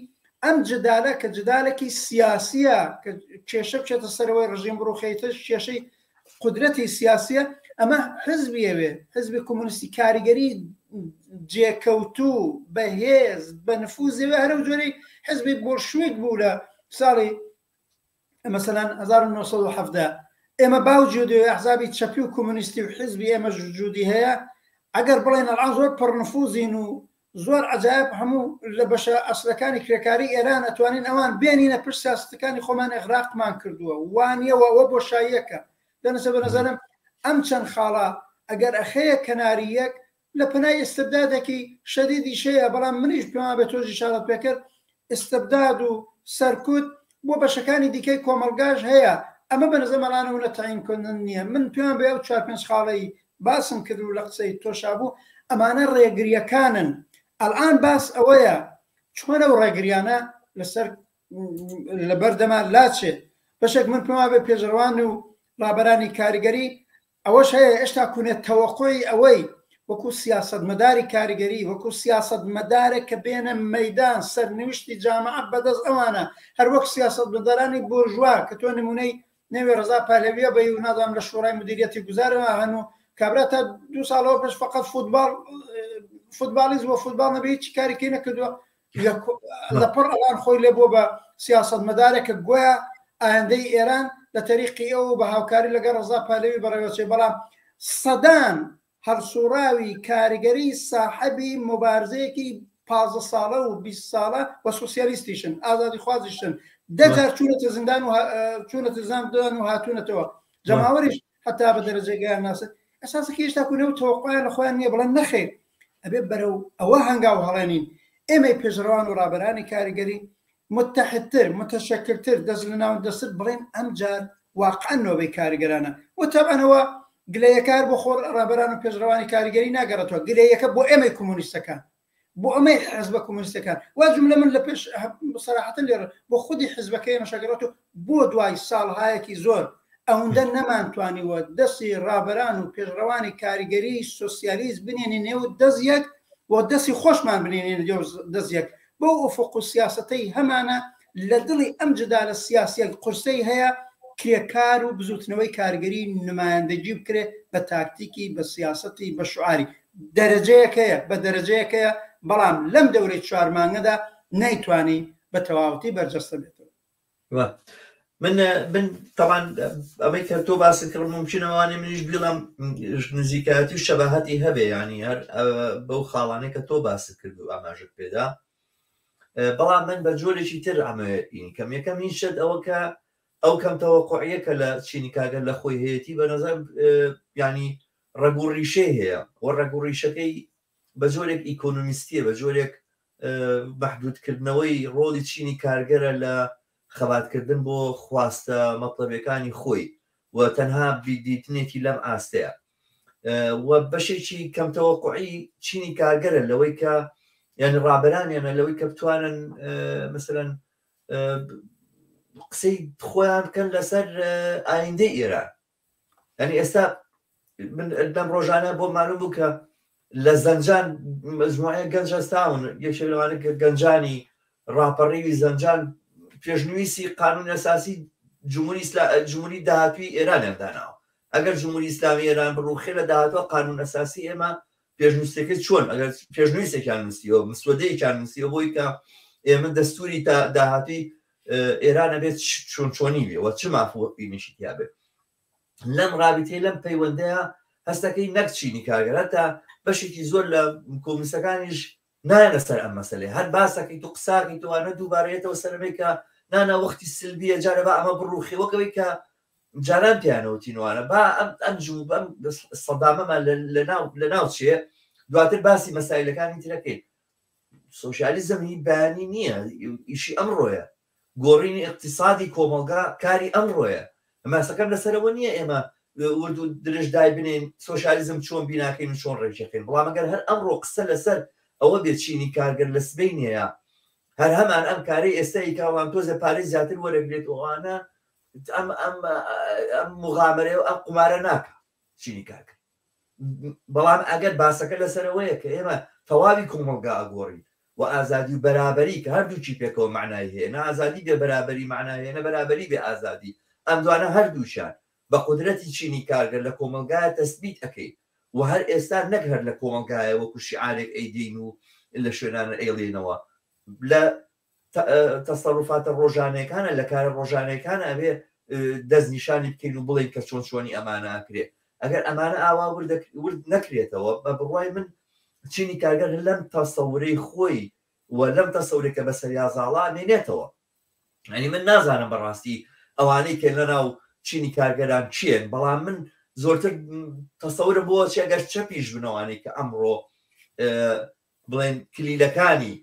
ئەم جدالە کە جدالێکی سیاسیە کە کێشە بچێتە سەرەوەی ڕژیم بڕوخەیتە کێشەی قدرەتی سیاسیە ئەمە حزبیەوێ حزبی کۆمونیستی کاریگەری جێکەوتوو بەهێز بە نفوزەوە هەرە جۆرەی حزبی بۆشوێک بوو لە ساڵی مەسەلەن 1970 ئێمە باوجودی ئەحزابی چەپی و کۆمونیستی و حزبی ئێمە جوودی هەیە ئەگەر بڵێن ئەڵان زۆر پڕنفوزین و زۆر عجایب هەموو لە بەشە ئەسلەکانی کرێکاری ئێران ئەتوانین ئەوان بێنینە پشت سیاستەکانی خۆمان ئەغراقمان کردووە وانیەوە ئەوە بۆشاییەکە دەنەسە بە نەزانم ئەم چەند خاڵە ئەگەر ئەخەیە کەناریەک لە پەنای ئستبدادێکی شەدیدی شەیە بەڵام منیش پێما بێت تۆژی شارەت پێکرد ئستبداد و سەرکوت بۆ بەشەکانی دیکەی کۆمەلگاش هەیە ئەمە بە نەزەمەڵانەوە لە تەعینکردن نییە من پێیان بێ ئەو 4-5 خاڵەی باسم کرد و لە قسەی تۆشابوو ئەمانە ڕێگریەکانن ئەلان باس ئەوەیە چۆنە و ڕێگریانە لەسەر لەبەردەما لاچێ بەشێک من پێما بێ پێشڕوان و ڕابەرانی کاریگەری ئەوەش هەیە هێشتا کوونێت تەوەقۆی ئەوەی وەکو سیاسەتمەداری کاریگەری وەکو سیاسەتمەدارێک کە بێنە مەیدان سەرنوشتی جامعە بەدەست ئەوانە هەر وەک سیاسەتمەدارانی بورژوا کە تۆ نمونەی نەوێ ڕزا پالەویە بە و نازانم لە شۆڕای مدیریەتی گوزارەوە هەنوو کابرا تا 2 ساڵەوە پێش فقط فوتبالیز و فوتبال نەبێ هیچ کارێکی نەکردووە لەپڕ ئەوان خۆی لێ بۆ بە سیاسەتمەدارێکە گویا ئایندەی ئێران لە تەریقی ئەو بە هاوکاری لەگەڵ ڕزا پالەوی بەڕێوەچێ بەڵام سەدان هەرسوڕاوی کاریگەری ساحەبی مبارزەیەکی 15 ساڵە و 20 ساڵە بە سوسیالیستیشن ئازادی خوازیشن 10 چوونەتە زیندان و چوونەتە زاندان و هاتوونەتەوە جەماوەریش حتا بە دەرەجەگەیان ناسن ئەساسەکە هێشتا کوونەوە تەوەقعیان لە خۆیان نییە بڵێن نەخێر ئەبێ بەرەو ئەوە هەنگاو هەڵێنین ئێمەی پێشڕەوان و ڕابەرانی کاریگەری متحدتر متشەکلتر دەست لە ناو دەست بڵێن ئەم جار واقعا نۆبەی کاریگەرانە و تەبەنەوە گلەیەکار بۆ خۆر ڕابەران و پێشڕەوانی کاریگەری ناگەڕێتەوە گلەیەکە بۆ ئێمەی کۆمونیستەکان بۆ ئەمەی حزبە کۆمونیستەکان وا جملە من لە پێش بەسەراحەتەن لێرە بۆ خودی حزبەکەی نەشەگەڕێتەوە بۆ دوای ساڵهایەکی زۆر ئەوەندە نەمانتوانیوە دەستی ڕابەران و پێشڕەوانی کاریگەری سۆسیالیست بنێنی نێو دەستیەک بۆ دەستی خۆشمان بنێنێ دەستیەک بۆ ئوفق و سیاسەتەی هەمانە لە دڵی ئەم جدالە سیاسیەک قورسەی هەیە کرێکار و بزوتنەوەی کارگەری نمایندەگی بکرێ بە تاکتیکی بە سیاسەتی بە شعاری دەرەجەیەکەیە بە دەرەجەیەکەیە بەڵام لەم دەورەی 4 مانگەدا نەیتوانی بە تەواوەتی بەرجەستە بێتەوە من طبعا ئەمەی کە تۆ باسی کردم ممکنەوانی منیش بڵام نزیکایەتی و شەباهەتی هەبێ ینی هەر بەو خاڵانەی کە تۆ باسی کرد و ئاماژت پێدا بەڵام من بە جۆرێکی تر ئەمەینی کەم یەکەم هیچ شت ئەوە کە ئەو کەم تەوەقوعیە کە لە چینی کاگەر لە خۆی هەیەی بە نەزەر ینی ڕەگوڕیشەی هەیە وە ڕەگوڕیشەکەی بە جۆرێک ئیکۆنۆمیستیە بە جۆرێک محدودکردنەوەی ڕۆڵی چینی کارگەرە لە خەباتکردن بۆ خواستە مەطلبەکانی خۆی و تەنها بیدیتنێتی لەم ئاستەیە و بەشێکی کەم تەوەقعی چینی کارگەرە لەوەی کە یعنی ڕابەرانیانە لەوەی کە بتوانن مثلەن قسەی خۆیان بکەن لەسەر ئایندەی ئێران. ینی ئێستا لەم ڕۆژانە بۆ معلوم بوو کە لە زەنجان مجموعەیە گەنجستاون یەکێک لەوانە کە گەنجانی ڕاپەڕێوی زەنجان پێشنوویستی قانون ئەساسی جمهوری داهاتووی ئێرانیان داناوە. ئەگەر جمهوری ئیسلامی ئێران بڕوخێ لە داهاتوە قانون ئەساسی ئێمە پێشنووسەکە چۆن ئەگەر پێشنووسێکیان نووسیەوە مسودەیەکیان نووسیەوە بۆی کە ئێمە دەستوری داهاتووی ئێرانە بێت چۆنی بێەوە چ مافۆقینیشی تیا بێت. لەم ڕابطەی لەم پەیوەندەیە هەستەکەی نەک چینی کارگەرە تا بەشێکی زۆر لە کۆمیسەکانیش نایەنە سەر ئەم مەسەلەی هەر باسەکەی تو قساقی توانە دووبارەیەتەوە سەرەوەی کە نانە وەختی سلبیە جارە بە ئەمە بڕوخیەوەکەوەی کە جاران پیانەوتینوانە با ئەم جوبەم سەدامەمان لە ناو چێ دواتر باسی مەسایلەکانی ترەکەی. سۆشیالیزمی بەیانی نییە، ئیشی ئەمڕۆیە، گۆڕینی اقتصادی کۆمەلگا کاری ئەمڕۆیە. ماسەکەم لەسەرەوە نییە ئێمە ورد و درێژدای بنین سۆشیالیزم چۆن بیناکەین و چۆن ڕێژەکەین، بەڵام ئەگەر هەر ئەمڕۆ قسە لەسەر ئەوە بێت چینی کارگەر لە سبەینەیە هەر هەمان ئەم کارەی ئێستایی کاوان تۆزە پارەی زیاتر وەرەگرێت ئەوانە ئەم مغامرە و ئەم قمارە ناکە چینی کارگەر. بەڵام ئەگەر باسەکە لەسەرەوەیە کە ئێمە تەواوی کۆمەلگا ئەگۆڕین و ئازادی و بەرابەری کە هەردووچی پێکەوە معنای هەیە، نە ئازادی بێ بەرابەری معنای هەیە، نە بەرابەری بێ ئازادی، ئەم دوانە هەردووشان بە قودرەتی چینی کارگەر لە کۆمەلگایە تەسبیت ئەەکەی و هەر ئێستا نەک هەر لە کۆمەلگایە وەکو شیعارێک ئەیدین و لە شوێنانە ئەیڵێنەوە لە تەسەڕوفاتە ڕۆژانەکانە لە کارە ڕۆژانەکان ئەبێ دەستنیشانی بکەین و بڵێن کە چۆن چۆنی ئەمانە ئەکرێت. ئەگەر ئەمانە ئاوا ورد نەکرێتەوە بە بڕوای من چینی کارگەر لەم تەسەورەی خۆی و لەم تەسەورێکە بە سەریازاڵا مێنێتەوە. ینی من نازانم بەڕاستی ئەوانەی کە لەناو چینی کارگەران چیەن، بەڵام من زۆرتر تەسەورە بۆ چێگەر چەپیش بنەوانەی کە ئەمڕۆ بڵێن کلیلەکانی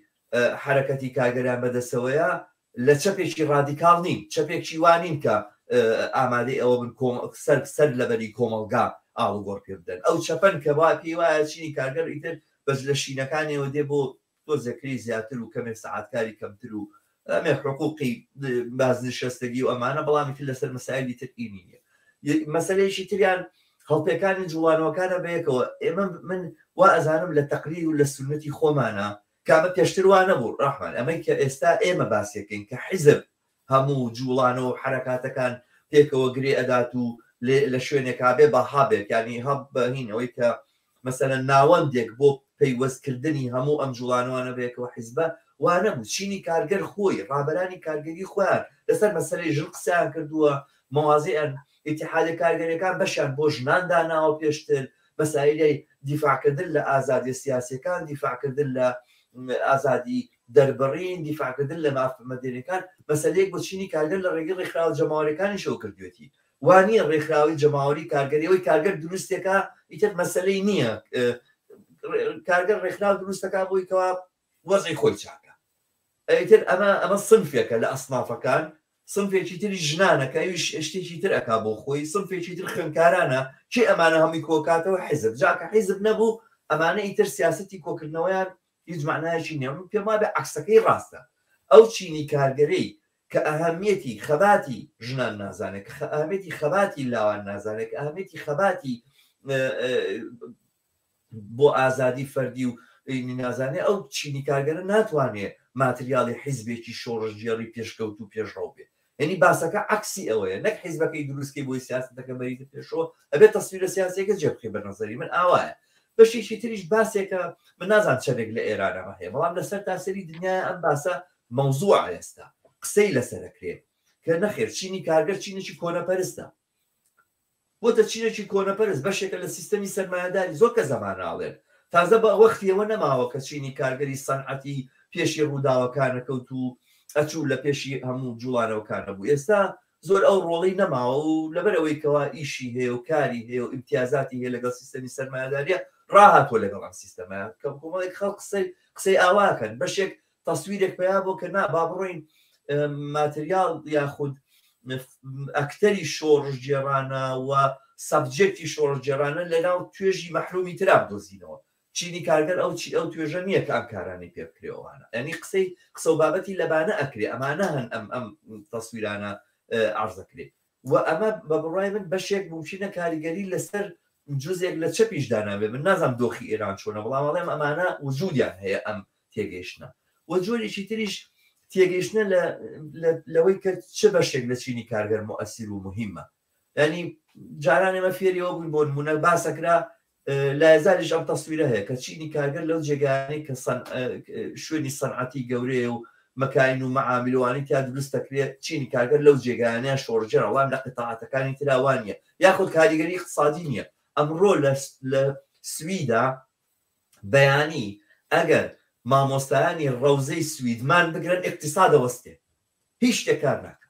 حرەکەتی کارگەران بەدەستەوەیە لە چەپێکی ڕادیکاڵ نین، چەپێکی وانین کە ئامادەی ئەوە بن سەر لەبەری کۆمەلگا ئاڵوگۆڕ پێ بدەن. ئەو چەپەن کە وا پێی وایە چینی کارگەر ئیتر بەش لە شینەکانیەوە دێ بۆ تۆ زەکری زیاتر و کەمێک سەعاتکاری کەمتر و ئەمێ حقوقی بازنشستگی و ئەمانە، بەڵامی تر لەسەر مەسایلی ترئینی نیە. مەسەلەیەکی تریان هەڵپێکانی جوڵانەوەکانە بەیەکەوە. ئێمە من وا ئەزانم لە تەقلید و لە سنەتی خۆمانە کامە پێشتر وانە بوو ڕەحمان ئەمەی کە ئێستا ئێمە باسیەکەین کە حیزب هەموو جوڵانە و حرەکاتەکان پێکەوە گرێ ئەدات و لە شوێنێکا بێ بەهابێت، ینی هەب بەهینەوەی کە مەسەلەن ناوەندێک بۆ پەیوەستکردنی هەموو ئەم جوڵانوانە بێکەوە حیزبە وانە بوو. چینی کارگەر خۆی ڕابەرانی کارگەری خۆیان لەسەر مەسەلەی ژن قسەیان کردووە، مەوازەیان ئیتیحادی کارگەریەکان بەشیان بۆ ژنان داناوە پێشتر، مەسایلەی دیفاعکردن لە ئازادی سیاسیەکان، دیفاعکردن لە ئازادی دەربڕین، دیفاعکردن لە مافمەدێنەکان، مەسەلەیەک بۆ چینی کارگەر لە ڕێگەی ڕێکخراوە جەماوەریەکانی شەو کردوێتی. وانە ڕێکخراوی جەماوەری کارگەریەوەی کارگەر دروستێکە ئیتر مەسەلەی نییە، کارگەر ڕێکخراو دروستەکە بۆی کەوا وەزعی خۆی چاکە. ئەیتر ئەمە سنفێکە لە ئەسنافەکان، سنفێکی تری ژنانەکە ئەویش شتێکی تر ئەکا بۆ خۆی، سنفێکی تر خوێنکارانە چی ئەمانە هەمووی کۆکاتەوە حیزب. جاکە حیزب نەبوو ئەمانە ئیتر سیاسەتی کۆکردنەوەیان هیچ معنایەکی نییە. پێم وابێ عەکسەکەی ڕاستە. ئەو چینی کارگەرەی کە ئەهەمیەتی خەباتی ژنان نازانێت، کە ئەهەمیەتی خەباتی لاوان نازانێت، کە ئەهەمیەتی خەباتی بۆ ئازادی فەردی و نازانێت، ئەو چینی کارگەرە ناتوانێت ماتریاڵی حیزبێکی شۆڕژگێڕی پێشکەوت و پێشڕەو بێت. یعنی باسەکە عەکسی ئەوەیە، نەک حیزبەکەی دروستکەی بۆی سیاسەتەکە بەریتە پێشەوە ئەبێت تەسویرە سیاسیەکە جێبخێ بە نەزەری من ئاوایە. بەشێکی تریش باسێکە من نازان چەندێک لە ئێرانەوە هەیە، بەڵام لەسەر تاسەری دنیای ئەم باسە مەوزوع ئێستا قسەی لەسەرەکرێت کە نەخێر چینی کارگەر چینێکی کۆنەپەرستە. بۆتە چینێکی کۆنەپەرست بەشێکە لە سیستەمی سەرمایەداری زۆر کە زەماناڵێن. تازە بە وەختیەوە نەماوە کە چینی کارگەری سەنعەتی پێشی ڕووداوەکانە کەوت و ئەچوو لە پێشی هەموو جوڵانەوەکانە بوو. ئێستا زۆر ئەو ڕۆڵی نەماوە و لەبەرەوەی کەوا ئیشی هەیە و کاری هەیە و ئیمتیازاتی هەیە لەگەڵ سیستەمی سەرمایەداریە ڕاهاتوە لەگەڵ ئەم سیستەمە کە کۆمەڵێک خەڵک قسەی ئاواکەن. بەشێک تەسویرێک پیا بۆ کە نا با بڕۆین ماتریال یاخود ئەکتەری شۆڕژگێڕانە و سابجێکتی شۆڕجێرانە لە ناو توێژی مەحرومی ترا بدۆزینەوە چینی کارگەر ئەو توێژە نییە کە ئەم کارانی پێ بکرێەوەوانە ینی قسە و بابەتی لەبانە ئەکرێ ئەمانە هەن ئەم تەسویرانە عرضەکرێ و ئەمە بە بڕای من بەشێک ممکنە کاریگەری لەسەر جزێک لە چەپیشدانابێ من نازانم دۆخی ئێران چۆنە بەڵامەڵێم ئەمانە وجودیان هەیە ئەم تێگەیشتنە و جۆرێکی تریش تێگەیشتنە لەوەی کە چ بەشێک لە چینی کارگەر مؤثر و مهمە ینی جاران ئێمە فێریەوە بووین بۆ نمونە باسەکرا لا ێزاریش ئەم تەسویرە هەیە کە چینی کارگەر لەو جێگانەی کە شوێنی سەنعەتی گەورەیە و مەکاین و مەعاملوانی تا دروست دەکرێت چینی کارگەر لەو جێگانەیە شۆڕجێرە وام لە قتاعاتەکانی تراوانیە یاخود کاریگەری اقتصادی نییە ئەمڕۆ لە سویدا بەیانی ئەگەر مامۆستایانی ڕەوزەی سویدمان بگرن اقتصادە وەستێ هیچ شتێک کار ناکە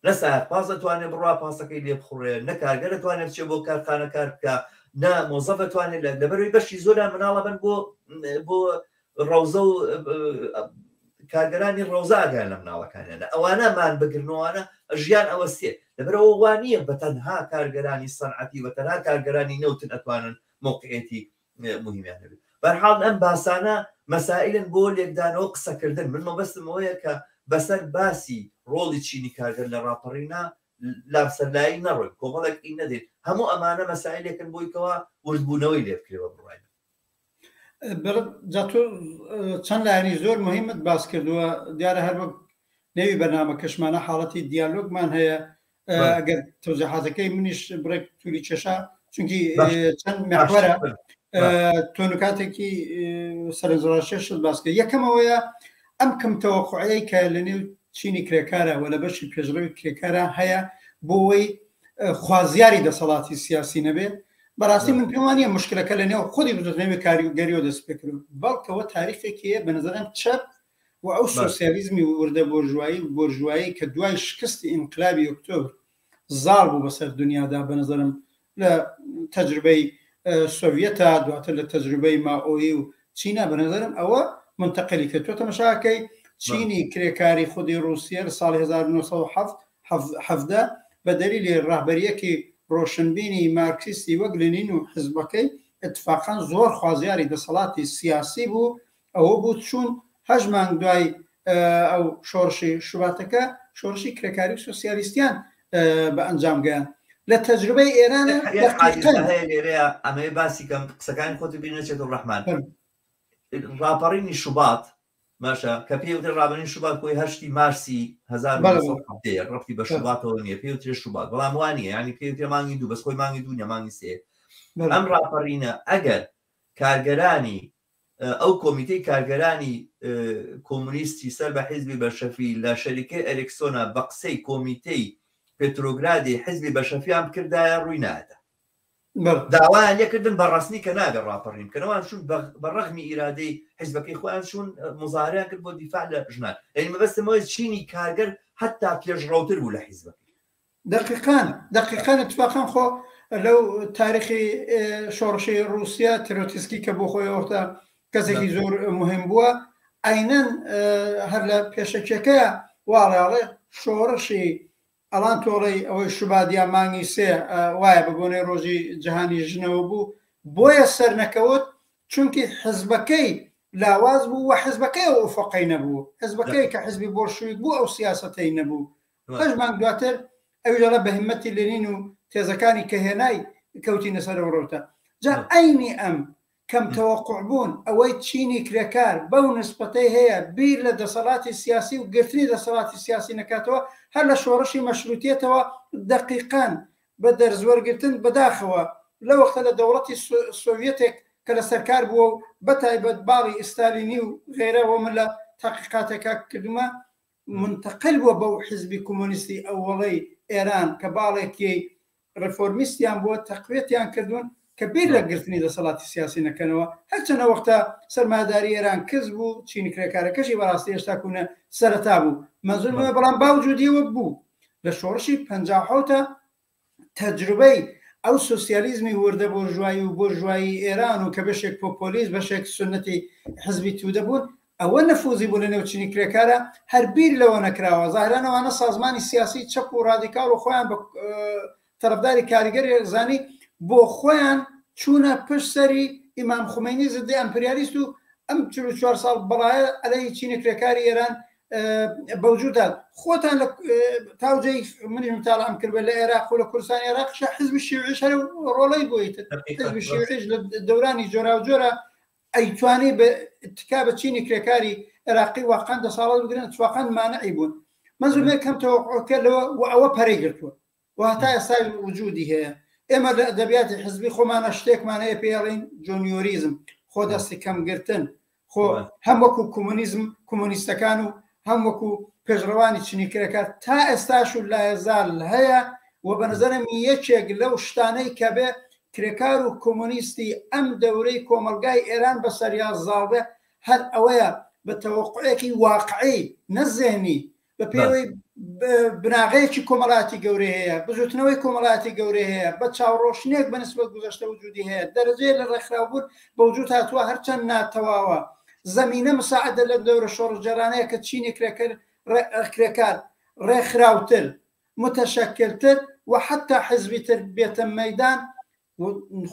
نە سایقپاس دەتوانێت بڕوا پاسەکەی لێ بخوڕێ نە کارگەر دەتوانێت بچێت بۆ کارخانە کار بکە نە مۆزەف دەتوانێت لەبەرەوەی بەشی زۆران مناڵە بن بۆ ڕەوزە و کارگەرانی ڕەوزە ئاگیان لە مناڵەکانیانە ئەوانەمان بگرنەوەوانە ژیان ئەوەستێ لەبەرەوە وانە بە تەنها کارگەرانی سەنعەتی و تەنها کارگەرانی نەوتن ئەتوانن موقعێتی مهمیان هەبێت بەرحاڵ ئەم باسانە مەسائلن بۆ لێکدانەوە قسەکردن من مەبەستم ئەوەیە کە بەسەر باسی ڕۆڵی چینی کارگەر لە ڕاپەڕینا لامسەرلایی نەڕۆی کۆمەڵێک ئی نەدێت هەموو ئەمانە مەسائلێکن بۆیکەوە وردبوونەوەی لێ بکرێەوە بڕای چەند لایانی زۆر مهمت باس کردووە دیارە هەر وەک نێوی بەرنامە کەشمانە حاڵەتی دیالۆگمان هەیە ئەگەر تەوزیحاتەکەی منیش بڕێک تووری کێشا چونکی چەند محوەرە تۆ نکاتێکی سەرنجڕاشێشت باس کرد یەکەمەوەیە ئەم کەم تەوەقوعەیە کە لە نێو چینی کرێکارە و لە بەشی پێشڕەوی کرێکارە هەیە بۆەوەی خوازیاری دەسەڵاتی سیاسی نەبێت بەڕاستی من پێم وانییە مشکلەکە لە نێو خۆی بزنەوەی کاریگەریەوە دەست پێ کرد بەڵکەوە تاریخێکیە بە نظرم چەپ و ئەو سۆسیالیزمی وردە بۆرژوایی کە دوای شکستی ئینقلابی ئۆکتۆبر زاڵ بوو بەسەر دنیادا بە نظرم لە تەجربەی سۆڤیەتە دواتر لە تەجربەی ماۆیی و چینە بە نظرم ئەوە منتەقلی کە تۆ تەماشاکەی چینی کرێکاری خودی رووسیا لە ساڵی 1970 بە دەلیلی ڕاهبەریەکی ڕۆشنبینی مارکسیستی وەک لێنین و حزبەکەی اتفاقان زۆر خوازیاری دەسەڵاتی سیاسی بوو ئەوە بوو چوون هەژ مانگ دوای ئەو شۆڕشی شوباتەکە شۆڕشی کرێکاری و سۆسیالیستیان بە ئەنجام گەیان لە تەجربەی ئێرانە لێرەیە ئەمەیە باسی کەم قسەکانی خۆت بینێتێت و ڕەحمان ڕاپەڕینی شوبات ماشە کە پێوتر ڕابنی شوبات بۆی هەشتی مارسی 1970 ڕفتی بە شوباتەوە نیە پێوترێ شوبات بەڵام وانە ینی پێوترێ مانگی دوو بەس خۆی مانگی دوو نەمانگی سێ ئەم ڕاپەڕینە ئەگەر کارگەرانی ئەو کۆمیتەی کارگەرانی کۆمونیستی سەر بە حیزبی بەشەفی لە شەریکەی ئەلێکسۆنە بە قسەی کۆمیتەی پێترۆگرادی حیزبی بەشەفیان بکردایە ڕووی نادە داوایان لێکردن بەڕاستنی کە ناگە ڕاپەڕین کەنەوەیان چون بە ڕەغمی ئیرادەی حیزبەکەی خۆیان چون مزاهرەیان کرد بۆ دیفاع لە ژنان یعنی مەبەستمەوەی چینی کارگەر حتا پێشڕەوتر بوو لە حیزبەکەی دقیقان اتفاقان خۆ لەو تاریخی شۆڕشی رووسیا ترۆتیسکی کە بۆ خۆیەوەتا کەسێکی زۆر مهم بووە ئاینەن هەر لە پێشەکێکەیە واڵێڵێ شۆڕشی ئەڵان تۆڕی ئەوەی شوبادیا مانگی سێ وایە بەبوونەی ڕۆژی جیهانی ژنەوە بوو بۆیە سەر نەکەوت چونکی حزبەکەی لاواز بوو و حزبەکەی ئەو ئوفەقەی نەبوو حزبەکەی کە حزبی بۆشویک بوو ئەو سیاسەتەی نەبوو هەژ مانگ دواتر ئەوی لەڵە بە هیمەتی لێنین و تێزەکانی کە هێنای کەوتینە سەرەوە ڕۆتە جا ئەینی ئەم کەم تەوەقوع بوون ئەوەی چینی کرێکار بەو نسبەتەی هەیە بیر لە دەسەڵاتی سیاسی و گرتنی دەسەڵاتی سیاسی نەکاتەوە هەر لە شۆڕشی مەشروتیەتەوە دقیقان بە دەرزوەرگرتن بەداخەوە لە وەختە لە دەوڵەتی سۆڤیەتێک کە لە سەرکار بووە و بەتایبەت باڵی ئستالینی و غێرەوە من لە تاقیقاتێکا کردومە منتەقل بووە بەو حیزبی کۆمۆنیستی ئەووەڵەی ئێران کە باڵێکی ڕفۆرمیستیان بووە تەقوێتیان کردوون کە بیر لە گرتنی دەسەڵاتی سیاسی نەکەنەوە هەرچەنە وەختە سەرماداری ئێران کەس بوو چینی کرێکارەکەشی بەڕاستی هێشتا کوونە سەرەتا بوو مەزونەوە بەڵام باوجودیەوە بوو لە شۆڕشی 50 تەجروبەی ئەو سۆسیالیزمی وردە بۆرژوایی و بۆرژوایی ئێران و کە بەشێک پۆپۆلیس بەشێک سنەتی حزبی توودە بوون ئەوە نەفوزی بوو لە نێو چینی کرێکارە هەر بیر لەوە نەکراوە زاهرانەوەوانە سازمانی سیاسی چەپ و ڕادیکال و خۆیان بە طرفداری کاریگەری زانی بۆ خۆیان چوونە پشت سەری ئیمام خمینی زدی ئەمپریالیست و ئەم 44 ساڵ بەڵایە ئەلەی چینە کرێکاری ئێران بەوجودات خۆتان لە تاوجەی منی متاڵام کرد لە عێراق و لە کوردستان عێراقش حزبی شیوعیش هەر ڕۆڵەی بۆیتر حزبی شیوعیش لە دەورانی جۆرا و جۆرە ئەیتوانی بە اتکا بە چینی کرێکاری عێراقی واقعا دەساڵات بگرن اتفاقا مانعی بوون منزومێ کەم تەوەقعکردەوە و ئەوە پەرەی گرتووە و هەتا ئێستا وجودی هەیە ئێمە لە ئەدەبیاتی حزبی خۆمانە شتێکمان هەیە پێڵین جۆنیۆریزم خۆ دەستی کەمگرتن خۆ هەم وەکو کۆمونیزم کۆمونیستەکان و هەم وەکو پێشڕەوانی چینی کرێکات تا ئێستاش و لایەزال هەیە و بەنظرم یەکێک لەو شتانەی کە بێ کرێکار و کۆمونیستی ئەم دەورەی کۆمەلگای ئێران بەسەریان زاڵبێ هەر ئەوەیە بە تەوەقعێکی واقعی نەزێنی بە پێوەی بناغەیەکی کۆمەڵاتی گەورەی هەیە بزوتنەوەی کۆمەڵاتی گەورەی هەیە بە چاوڕۆشنێک بەنسبەت گوزەشتە وجودی هەیە دەرەجەیە لە ڕێکخراوبوون بە وجود هاتووە هەرچەند ناتەواوە زەمینە مساعدە لە دەورە شۆڕجەرانەیە کە چینی کرێکار ڕێکخراوتر متشکلتر و حتا حزبیتر بێتە مەیدان و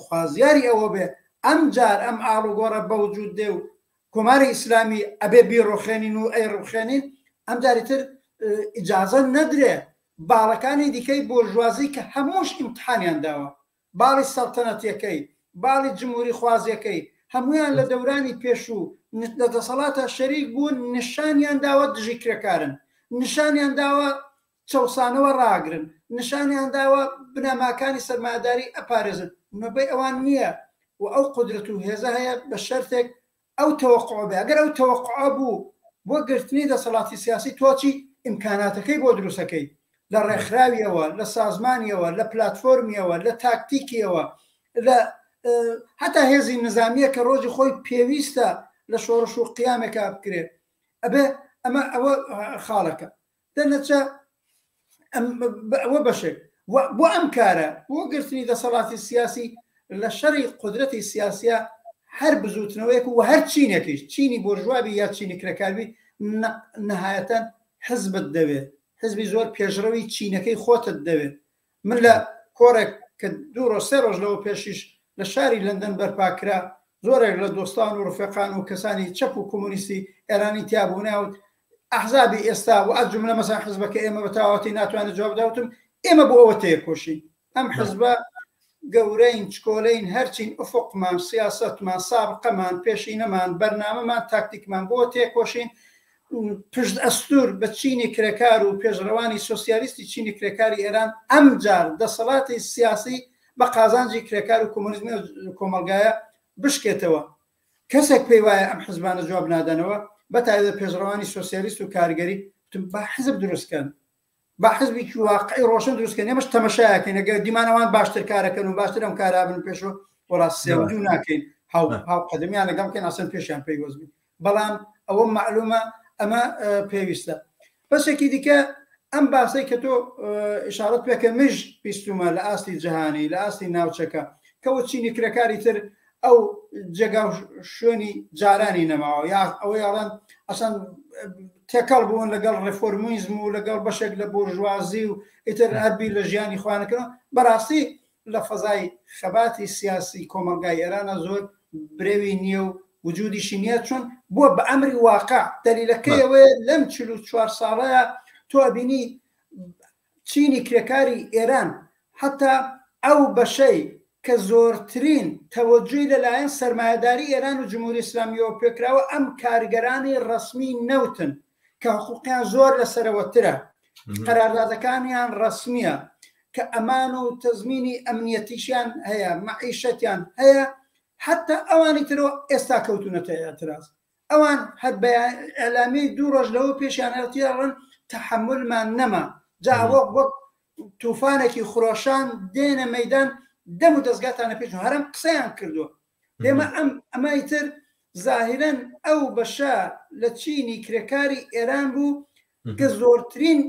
خوازیاری ئەوە بێ ئەم جار ئەم ئاڵوگۆڕە بەوجود دێ و کۆماری ئیسلامی ئەبێ بیڕۆخێنین و ئەی ڕوخێنین ئەم جاریتر ئیجازە نەدرێ باڵەکانی دیکەی بۆژوازی کە هەمووش ئیمتحانیان داوە باڵی سەڵتەنەتیەکەی باڵی جمهوری خوازیەکەی هەمویان لە دەورانی پێشوو لە دەسەڵاتە شەریک بوون نیشانیان داوە دژی کرێکارن نیشانیان داوە چەوسانەوە ڕاگرن نیشانیان داوە بنەماکانی سەرمایه‌داری ئەپارێزن نەبەی ئەوان نییە و ئەو قدرەت و هێزە هەیە بە شەرتێک ئەو تەوەقع بێ ئەگەر ئەو تەوەقع بوو بۆ گرتنی دەسەڵاتی سیاسی تۆچی ئیمکاناتەکەی بۆ دروستەکەی لە ڕێکخراویەوە لە سازمانیەوە لە پلاتفۆرمیەوە لە تاکتیکیەوە لە هەتا هێزی نظامیە کە ڕۆژی خۆی پێویستە لە شۆڕش و قیامێکا بکرێت ئەبێ ئەمە ئەوە خاڵەکە دەنەچە ئەوە بەشێک بۆ ئەم کارە بۆ گرتنی دەسەڵاتی سیاسی لە شەڕی قدرەتی سیاسیە هەر بزوتنەوەیەک و هەر چینێکیش چینی بۆژوابی یا چینی کرێکاروی نەهایەتەن حزبت دەوێت حزبی زۆر پێشڕەوی چینەکەی خۆتت دەوێت من لە کۆڕێک کە دوو ڕۆژ سێ ڕۆژ لەوە پێشیش لە شاری لەندەن بەرپاکرا زۆرێک لە دۆستان و ڕفێقان و کەسانی چەپ و کۆمونیستی ئێرانی تیابوو ناوت ئەحزابی ئێستا و ئەت جملە مەسا حزبەکە ئێمە بە تەواوەتی ناتوانێت جواب بدەوتم ئێمە بۆ ئەوە تێکۆشین ئەم حزبە گەورەین چکۆلەین هەرچین ئوفقمان سیاسەتمان سابقەمان پێشینەمان بەرنامەمان تاکتیکمان بۆ تێکۆشین پشت ئەستور بە چینی کرێکار و پێشڕەوانی سۆسیالیستی چینی کرێکاری ئێران ئەم جار دەسەڵاتی سیاسی بە قازانجی کرێکار و کۆمونیزمی کۆمەلگایە بشکێتەوە کەسێک پێی وایە ئەم حزبانە جواب نادەنەوە بەتایبەت پێشڕەوانی سۆسیالیست و کارگەری با حزب دروستکەن با حزبێکی واقعی ڕۆشن دروستکەن ئێمەش تەمەشایەکەین ئەگەر دیمانەوان باشتر کارەکەن و باشتر ئەم کارا بن پێشەوە وەڕاست سێودوو ناکەین هاو قەدەمیان لەگەڵ بکەین ئاسان پێشیان پێیوەزبین بەڵام ئەوە معلومە ئەمە پێویستە بەسێکی دیکە ئەم باسی کە تۆ ئشارەت پێکە مژ پیستومە لە ئاستی جیهانی لە ئاستی ناوچەکە کەوە چینی کرێکاری تر ئەو جێگا شوێنی جارانی نەماوە یا ئەوەی ئاڵەن ئەسان تێکەڵ بوون لەگەڵ ڕێفۆرمیزم و لەگەڵ بەشێک لە بۆژوازی و ئیتر هەربی لە ژیانی خۆیانەکەن بەڕاستی لە فەزای خەباتی سیاسی کۆمەلگای ئێرانە زۆر برێوی نییە و وجودیشی نییە چۆن بووە بە ئەمری واقع دەلیلەکەیەوەیە لەم 44 ساڵەیە تۆ بینی چینی کرێکاری ئێران حتا ئەو بەشەی کە زۆرترین تەوەجوی لەلایەن سەرمایه‌داری ئێران و جمهوری ئیسلامیەوە پێکراوە ئەم کارگەرانی ڕەسمی نەوتن کە حقوقیان زۆر لەسەرەوەترە قەراردادەکانیان ڕەسمیە کە ئەمان و تەزمینی ئەمنیەتیشیان هەیە مەعیشەتیان هەیە حتا ئەوانی ترەوە ئێستا کەوتونەتە ئێعتراز ئەوان هەر بە ئەلامی دوو ڕۆژ لەوە پێشیان هەڵتیاڕن تەحملمان نەما جاوە وەک تووفانێکی خۆشان دێنە مەیدان دەم و دەستگاتانە پێش هەرم قسەیان کردووە دێمە ئەمایتر زاهرەن ئەو بەشە لە چینی کرێکاری ئێران بوو کە زۆرترین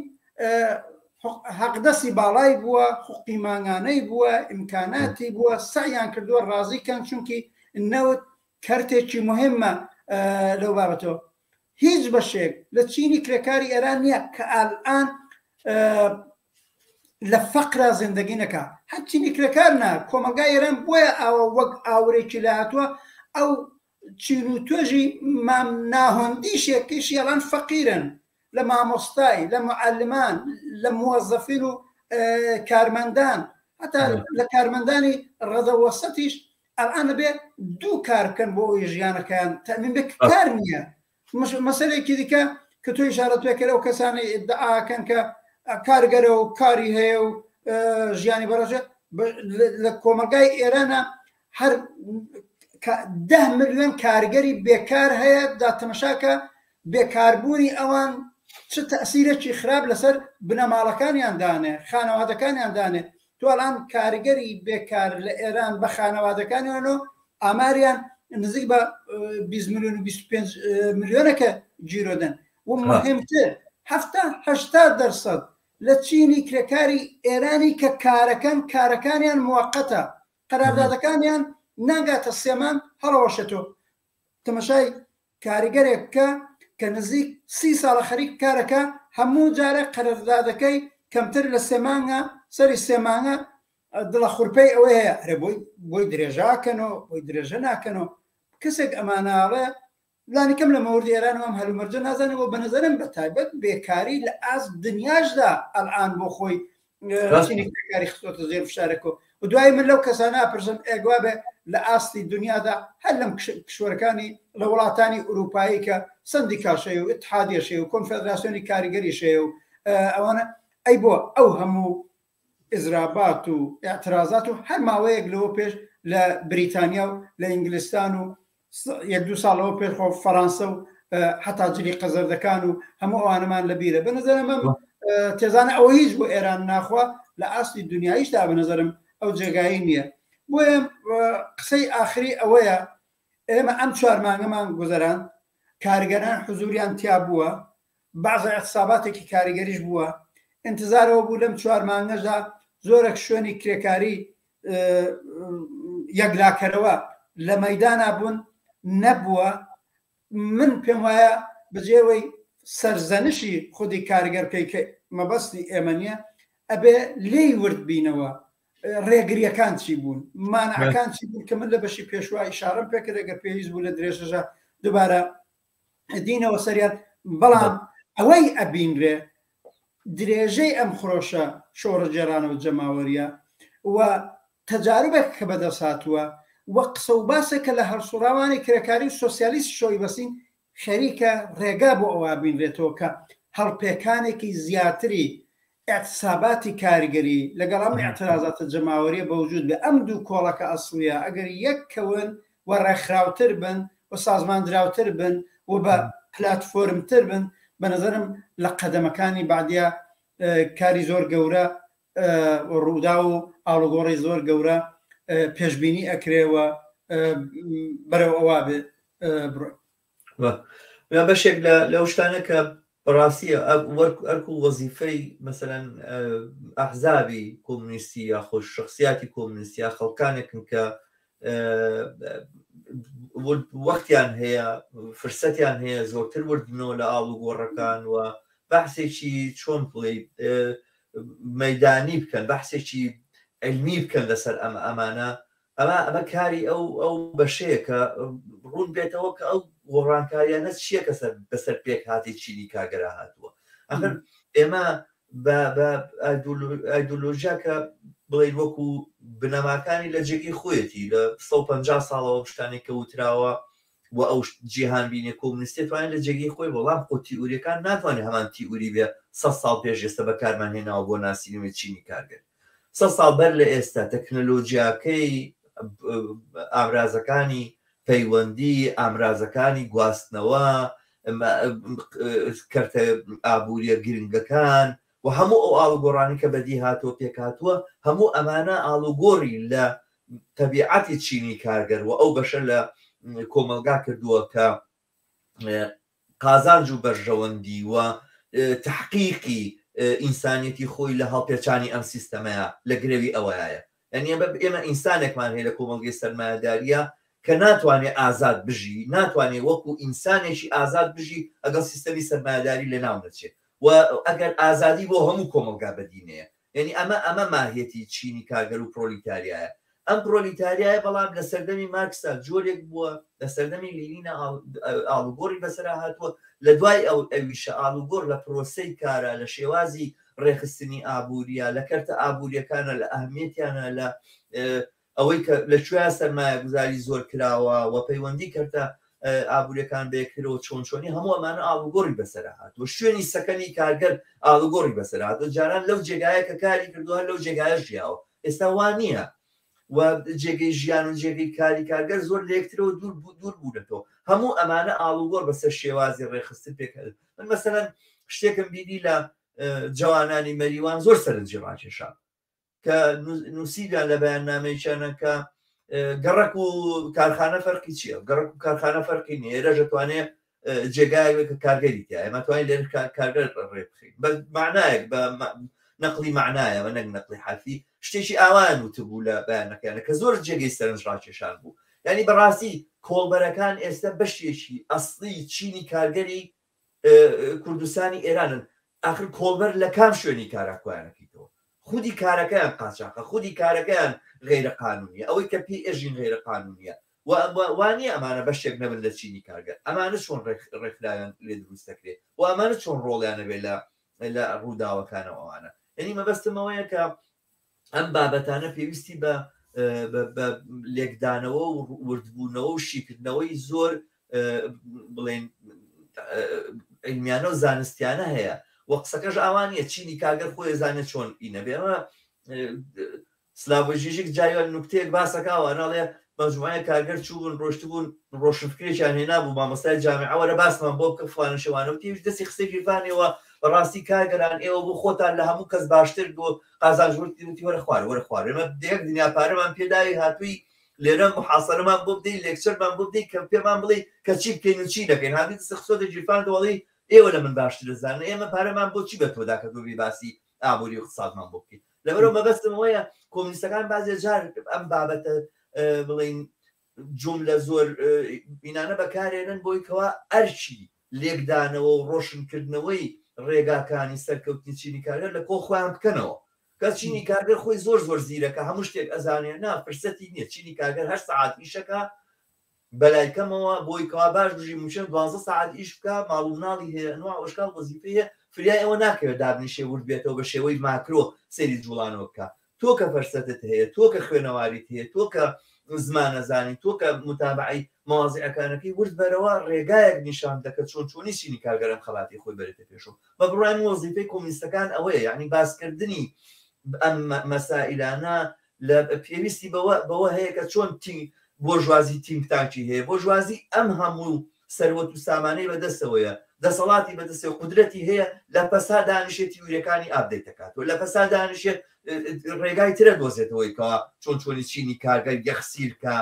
حەقدەسی باڵای بووە حقوقی ماگانەی بووە ئیمکاناتی بووە سعیان کردووە ڕازیکەن چونکی نەوت کارتێکی مهمە لەو بابەتەوە هیچ بەشێک لە چینی کرێکاری ئێران نییە کە ئالان لە فەقرا زیندگی نەکە هەرچینی کرێکارنا کۆمەلگای ئێران بۆیە ئەوە وەک ئاورێکی لە هاتووە ئەو چین و توێژی مام ناهۆندیشێکیشی ئەڵان فەقیرن لە مامۆستای لە معلمان لە موەزەفین و کارمەندان هەتا لە کارمەندانی ڕەدەوەسەتیش ئەڵانە بێ دوو کار بکەن بۆ ئەوی ژیانەکەیان تەمین بێ کار نییە مەسەلێکی دیکە کە تۆی ئیشارەت پێکرد ئەو کەسانی ئیدعاکەن کە کارگەرە و کاری هەیە و ژیانی بەڕێژە لە کۆمەلگای ئێرانە هەر 10 ملیۆن کارگەری بێکار هەیە داتەمەشاکە بێکاربوونی ئەوان چ تەسیرێکی خراپ لەسەر بنەماڵەکانیان دانێ خانەوادەکانیان دانێ تۆ ئەڵان کارگەری بێکار لە ئێران بە خانەوادەکانیانەوە ئاماریان نزیک بە 20 ملیۆن و 25 ملیۆنەکە جیرۆدەن و مهمتر 70-80% لە چینی کرێکاری ئێرانی کە کارەکانیان موقەتە قەراردادەکانیان ناگاتە سێمان هەڵەوەشێتەوە تەمەشای کاریگەرێک بکە کە نزیک 30 ساڵە خەریک کارەکە هەموو جارە قەراردادەکەی کەمتر لە سێمانگە سەری سێمانگە دڵە خوورپەی ئەوە هەیە هەرێ بۆی درێژاکەنەوە بۆی درێژە ناکەنەوە کەسێک ئەماناڵێ لانی کەم لە مەوردی ئێران ئەم هەلومەرجە نازانەوە بە نەزەرم بە تایبەت بێکاری لە ئاز دنیاشدا ئەلعان بۆ خۆی کاری خستۆتە زێر فشارەکە و دوای من لەو کەسانە پرسم ئێگوا بێ لە ئاستی دنیادا هەر لەم کشوەرەکانی لە وڵاتانی ئوروپایی کە سندیکاشەیە و اتحادیەشەیە و کۆنفێدراسیۆنی کاریگەریشەیە و ئەوانە ئەی بۆ ئەو هەموو ئزرابات و ئاعترازات و هەر ماوەیەک لەوە پێش لە بریتانیا و لە ئینگلیستان و 1-2 ساڵەوە پێش خۆ فەڕەنسە و حتا جلی قەزەردەکان و هەموو ئەوانەمان لەبیرە بە نەزەرم تێزانە ئەوە هیچ بۆ ئێران ناخوا لە ئاستی دنیاییشدا بە نەزەرم ئەو جێگایی نییە بۆیە قسەی ئاخری ئەوەیە ئێمە ئەم 4 مانگەمان گوزەران کارگەران حزوریان تیا بووە بەعزە اعتصاباتێکی کاریگەریش بووە انتظارەوە بوو لەم 4 مانگەشدا زۆرێک شوێنی کرێکاری یەکلاکەرەوە لە مەیدانا بوون نەبووە من پێم وایە بەجێوەی سەرزەنشی خودی کارگەر پێی کە مەبەستی ئێمە نیە ئەبێ لێی ورد بینەوە ڕێگریەکان چی بوون مانعەکان چی بوون کە من لە بەشی پێشوا ئیشارەم پێکرد ئەگەر پێویست بوو لە درێژەژە دووبارە دینەوە سەریان بەڵام ئەوەی ئەبینرێ درێژەی ئەم خڕۆشە شۆڕە جێرانە و جەماوەریە و تەجاربێک کە بەدەست هاتووە وە قسە و باسێکە لە هەرسوڕاوانی کرێکاری و سۆسیالیست شۆی بەسین خەریکە ڕێگا بۆ ئەوە بینرێتەوە کە هەڵپێکانێکی زیاتری اعتصاباتی کاریگەری لەگەڵ ئەم اعتراضاتە جەماوەریە بەوجود بێ ئەم دوو کۆڵەکە ئەسڵیە ئەگەر یەککەون و ڕێکخراوتر بن و سازماندراوتر بن و بە پلاتفۆرمتر بن بە نەزەرم لە قەدەمەکانی بعدیا کاری زۆر گەورە ڕوودا و ئاڵوگۆڕی زۆر گەورە پێشبینی ئەکرێەوە بەرەو ئەوە بێ بڕۆ بەشێک لەو شتانە کە بەڕاستیە ئەرکو وەزیفەی مەسەلەن ئەحزابی کۆمونیستی یا خۆش شخصیاتی کۆمونیستی یا خەڵکانێکن کە وەختیان هەیە فرسەتیان هەیە زۆرتر وردنەوە لە ئاڵوگۆڕەکان و بەحسێکی چۆن بڵێ مەیدانی بکەن بەحسێکی علمی بکەن لەسەر ئەمانە ئەمە کاری ئەو بەشەیە کە ڕوون بێتەوە کە ئەو گۆڕانکاریانە چییە بەسەر پێک هاتی چینی کاگەرا هاتووە ئەخر ئێمە بە ئایدۆلۆژیا کە بڵێ وەکو بنەماکانی لە جێگەی خۆیەتی لە 150 ساڵەوە شتانێک کە وتراوە و ئەو جیهان بینێ کۆمونیستی توانێت لە جێگەی خۆی بەڵام خۆ تیئوریەکان ناتوانێت هەمان تیئوری بێ 100 ساڵ پێش ئێستا بەکارمان هێناوە بۆ ناسینەوەی چینی کارگەر 100 ساڵ بەر لە ئێستا تەکنەلۆژیاکەی ئامرازەکانی پەیوەندی ئامرازەکانی گواستنەوە کەرتە ئابووریە گرنگەکان و هەموو ئەو ئاڵوگۆڕانی کە بەدی هاتووە پێک هاتووە هەموو ئەمانە ئاڵوگۆڕی لە تەبیعەتی چینی کارگەر و ئەو بەشە لە کۆمەلگا کردووە کە قازانج و بەرژەوەندی و تحقیقی ئینسانیەتی خۆی لە هەڵپێچانی ئەم سیستەمەیە لە گرێوی ئەوەیە یعنی ئێمە ئینسانێکمان هەیە لە کۆمەلگەی سەرمایەداریە کە ناتوانێت ئازاد بژی ناتوانێت وەکو ئینسانێکی ئازاد بژی ئەگەڵ سیستەمی سەرمایەداری لە ناو نەچێت و ئەگەر ئازادی بۆ هەموو کۆمەلگا بەدینەیە یعنی ئەمە ماهیەتی چینی کارگەر و پرۆلیتاریایە. ئەم پرۆلیتاریایە بەڵام لە سەردەمی مارکسا جۆرێک بووە، لە سەردەمی لێنینە ئاڵوگۆڕی بەسەرا هاتووە، لە دوای ئەویشە ئاڵوگۆڕ لە پرۆسەی کارە، لە شێوازی ڕێخستنی ئابوووریە، لە کەرتە ئابوووریەکانە، لە ئەهمیەتیانە، لە ئەوەی کە لەکوێ سەرمایە گوزاری زۆر کراوە و پەیوەندی کەرتە ئابوووریەکان بەیەکترەوە چۆنچۆنی هەموو ئەمانە ئاڵوگۆڕی بەسەرا هاتووە. شوێنی سەکەنی کارگەر ئاڵوگۆڕی بەسەرا هاتووە. جاران لەو جێگایە کە کاری کردووە لەو جێگایە ژیاوە. ئێستا وان نییە و جێگەی ژیان و جێگەی کاری کارگەر زۆر لە یەکترەوە دوور بوونەتەوە. هەموو ئەمانە ئاڵوگۆڕ بەسەر شێوازی ڕێخستن پێکرد. من مەسەلەن شتێکم بیدی لە جوانانی مەریوان زۆر سەرنجی ڕاکێشان کە نووسیدان لە بەیاننامەیەکیانە کە گەڕک و کارخانە فەرقی چییە؟ گەڕک و کارخانە فەرقی نیە. ئێرە دەتوانێت جێگایەک کە کارگەری تایە، ئێمە توانین لێرە کارگەر ڕێ بخەین بە معنایەک، بە نەقلی معنایە و نەک نەقلی حرفی. شتێکی ئاوان وتبوو لە بەیانەکەیانە کە زۆر جێگەی سەرنج ڕاکێشان بوو. یعنی بەڕاستی کۆڵبەرەکان ئێستا بەشێکی ئەسڵی چینی کارگەری کوردستانی ئێرانن. ئاخر کۆڵبەر لە کام شوێنی کاراکویانەکەیتەوە؟ خودی کارەکەیان قاچاقە، خودی کارەکەیان غیرە قانونیە، ئەوەی کە پێی ئێژین غیرە قانونیە. وانە ئەمانە بەشێک نەبن لە چینی کارگەر. ئەمانە چۆن ڕێکخراویان لێ دروست دەکرێت و ئەمانە چۆن ڕۆڵیانە بێت لە ڕووداوەکانەوە ئەوانە. یعنی مەبەستمەوەیە کە ئەم بابەتانە پێویستی بە لێکدانەوە و وردبوونەوە و شیکردنەوەی زۆر بڵێن علمیانە و زانستیانە هەیە. و قسەکەش ئەوانیە چینی کارگەر خۆی زانێت چۆن ئینە بێ. ئەمە سلااوژیژێک جایوە نوکتەیەک باسەکەوە ناڵێ مەجموعەیە کارگەر چوون ڕۆشتبوون ڕۆشنفکرێکیان هێنابوو مامۆستای جامعەوەرە باسمان بۆ بکە فلانە شێوانە و تێویش دەستی قسەی گیرفانەوە بەڕاستی کارگەران ئێوە بۆ خۆتان لە هەموو کەس باشتر بۆ قازانژوتی وەرە خوارە وەرە خوارە. ئێمە دەیەک دنیا پارەمان پێداوی هاتووی لێرە محاسەرەمان بۆ بدەین، لێکچەرمان بۆ بدەین کە پێمان بڵێ کە چی بکەین و چی دەکەین. هاتی سەخسۆ دەجیرفان دەوەڵی ئێوە لە من باشتر دەزانن، ئێمە پارەمان بۆ چی بە تۆدا کە تۆ باسی ئابووری و اقتصادمان بۆ بکەین. لەبەرەوە مەبەستمەوەیە کۆمونیستەکان بازێ جار ئەم بابەتە بڵین جملە زۆر بینانە بەکارێنن بۆی کەوا ئەرچی لێکدانەوە و ڕۆشنکردنەوەی ڕێگاکانی سەرکەوتنی چینی کارگەر لە کۆڵ خۆیان بکەنەوە. کە چینی کارگەر خۆی زۆر زیرەکە، هەموو شتێک ئەزانێت نا فرسەتی نییە. چینی کارگەر 8 ساعات ئیشەکە بەلایکەمەوە بۆی کەوا باش بژی موچە 12 ساعات ئیش بکە، ماڵ و مناڵی هەیە، نوع ئەشکال وەزیفەیە، فریای ئەوە ناکەوێت دابنیشێ ورد بێتەوە بە شێوەی ماکرۆ سەیری جوڵانەوە بکە. تۆ کە فەرسەتت هەیە، تۆ کە خوێنەواریت هەیە، تۆ کە زمانەزانی، تۆ کە متابعی مواضیعەکانەکەی ورد بەرەوە ڕێگایەک نیشان دەکەت چۆنی چینی کارگەرم خەڵاتی خۆی بەرێتە پێشەوە. بە بڕای وەزیفەی کۆمونیستەکان ئەوەیە، یعنی باسکردنی ئەم مەسائلانە لە پێویستی بەوە هەیە کە چۆن بۆ ژوازی تینگتانکی هەیە، بۆ ژوازی ئەم هەموو سەروەت و سامانەی بەدەستەوەیە، دەسەڵاتی بەدەستەوە قودرەتی هەیە لە پەسا دانیشێتی وریەکانی ئابدەیت دەکاتەوە، لە پەسا دانیشێت ڕێگای ترە دۆزێتەوەی کەوا چۆنی چینی کارگەر یەخسیرکە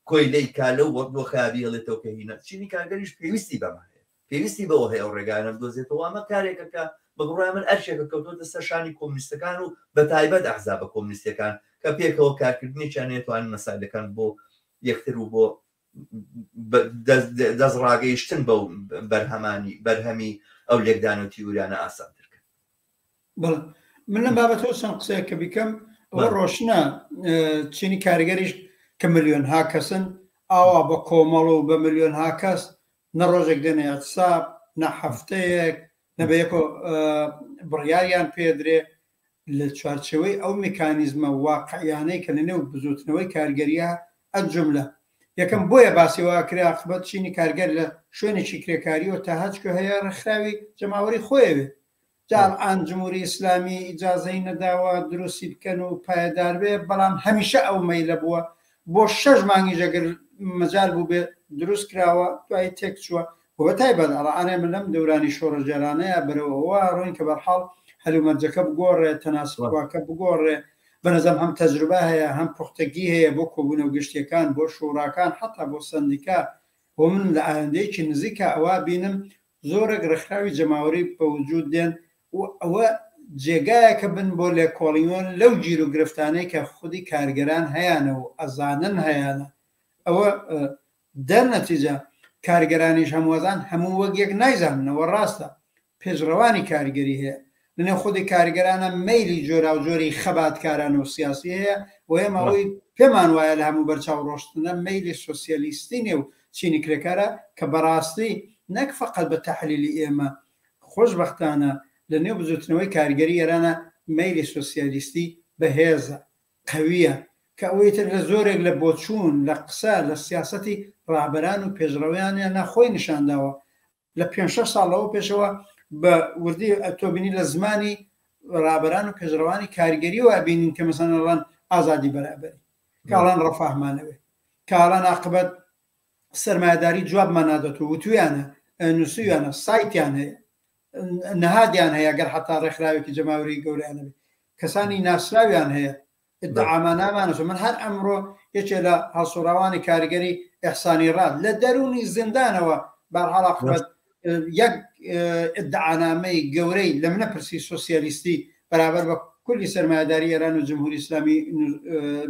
کۆیلەیکا لەو وەردۆ خابی هەڵێتەوە کە هینە. چینی کارگەریش پێویستی بەمە هەیە، پێویستی بەوە هەیە ئەو ڕێگانە دۆزێتەوە. ئەمە کارێکەکە بە بڕای من ئەرشێکە کەوتۆتە سەر شانی کۆمونیستەکان و بە تایبەت ئەحزابە کۆمونیستەکان کە پێکەوە کارکردنیشان نێتوانن مەسائلەکان بۆ یەکتر و بۆ دەستڕاگەیشتن بەو بەرهەمی ئەو لێکدان و تیورانە ئاسانتر کرد. بەڵێ من لەم بابەتەوە چەند قسەیەکە بیکەم. ئەوە ڕۆشنە چینی کارگەریش کە ملیۆنها کەسن ئاوا بە کۆمەڵ و بە ملیۆنها کەس نە ڕۆژێک دێنە حساب نە هەفتەیەک نەبەیەکۆ بڕیاریان پێدرێ لە چوارچەوەی ئەو میکانیزمە واقعیانەی کە لە نێو بزوتنەوەی کارگەریە ئەجملە. یەکەم بۆیە باسی واکرا عقبەت چینی کارگەر لە شوێنێکی کرێکاریەوە تا هەچکە هەیە ڕێکخراوی جەماوەری خۆیەوێ. جاڵ ئان جمهوری ئیسلامی ئیجازەی نەداوە دروستی بکەن و پایدار بێ، بەڵام هەمیشە ئەو مەیلە بووە بۆ 6 مانگی ژەگەر مەجال بوو بێ دروست کراوە دوای تێک چووە. بە تایبەت ئەڵانێ من لەم دەورانی شۆڕەجارانەیە بەرەوەەوە ڕۆین کە بەرحاڵ هەلومەرجەکە بگۆڕێ، تەناسبواکە بگۆڕێ. بەنەزەم هەم تەجروبە هەیە، هەم پوختەگی هەیە بۆ کۆبوونە و گشتیەکان، بۆ شوڕاکان، حتا بۆ سندیکا. بۆ من لە ئایندەیەکی نزیکە ئەوە بینم زۆرێک ڕێکخراوی جەماوەری بەوجود دێن و ئەوە جێگایەکە بن بۆ لێکۆڵیۆن لەو گیر و گرفتانەی کە خودی کارگەران هەیەە و ئەزانن هەیەە. ئەوە دەرنەتیجە کارگەرانیش هەمووەزان هەموو وەک یەک نایزاننەوە ڕاستە، پێشڕەوانی کارگەری هەیە. لەنێو خودی کارگەرانە مەیلی جۆرا و جۆری خەباتکارانە و سیاسی هەیە و ئێمە ئەوەی پێمان وایە لە هەموو بەرچاو ڕۆشتنە مەیلی سۆسیالیستی نێ و چینی کرێکارە کە بەڕاستی نەک فقط بە تەحلیلی ئێمە خۆشبەختانە لە نێو بزوتنەوەی کارگەری ئێرانە مەیلی سۆسیالیستی بەهێزە قەویە کە ئەوەی تر لە زۆرێک لە بۆچوون لە قسە لە سیاسەتی ڕابەران و پێشڕەویانیان نەخۆی نیشانداوە لە 5-6 ساڵەوە پێشەوە بە وردی ئەتۆبینی لە زمانی ڕابەران و پێشڕەوانی کارگەری و ئەبینین کە مەسەڵەن ئەڵەن ئازادی بەرابەری کاڵان ڕەفاهمانەوێ کاڵان عاقبەت سەرمایه‌داری جوابمان نادەتەوە وتویانە نووسیویانە سایتیان هەیە نەهادیان هەیە گەر حتا ڕێکخراوێکی جەماوەری گەورەیانە بێت کەسانی ناسراویان هەیە ئیدعامان نامانەوە من هەر ئەمڕۆ یەکێ لە هەڵسوڕاوانی کارگەری ئیحسانی ڕاد لە دەرونی زیندانەوە بەرحاڵ عاقبەت یەک ئیدعانامەی گەورەی لە منە پرسی سۆسیالیستی بەرابەر بە کولی سەرمایه‌داری ئێران و جمهوری ئیسلامی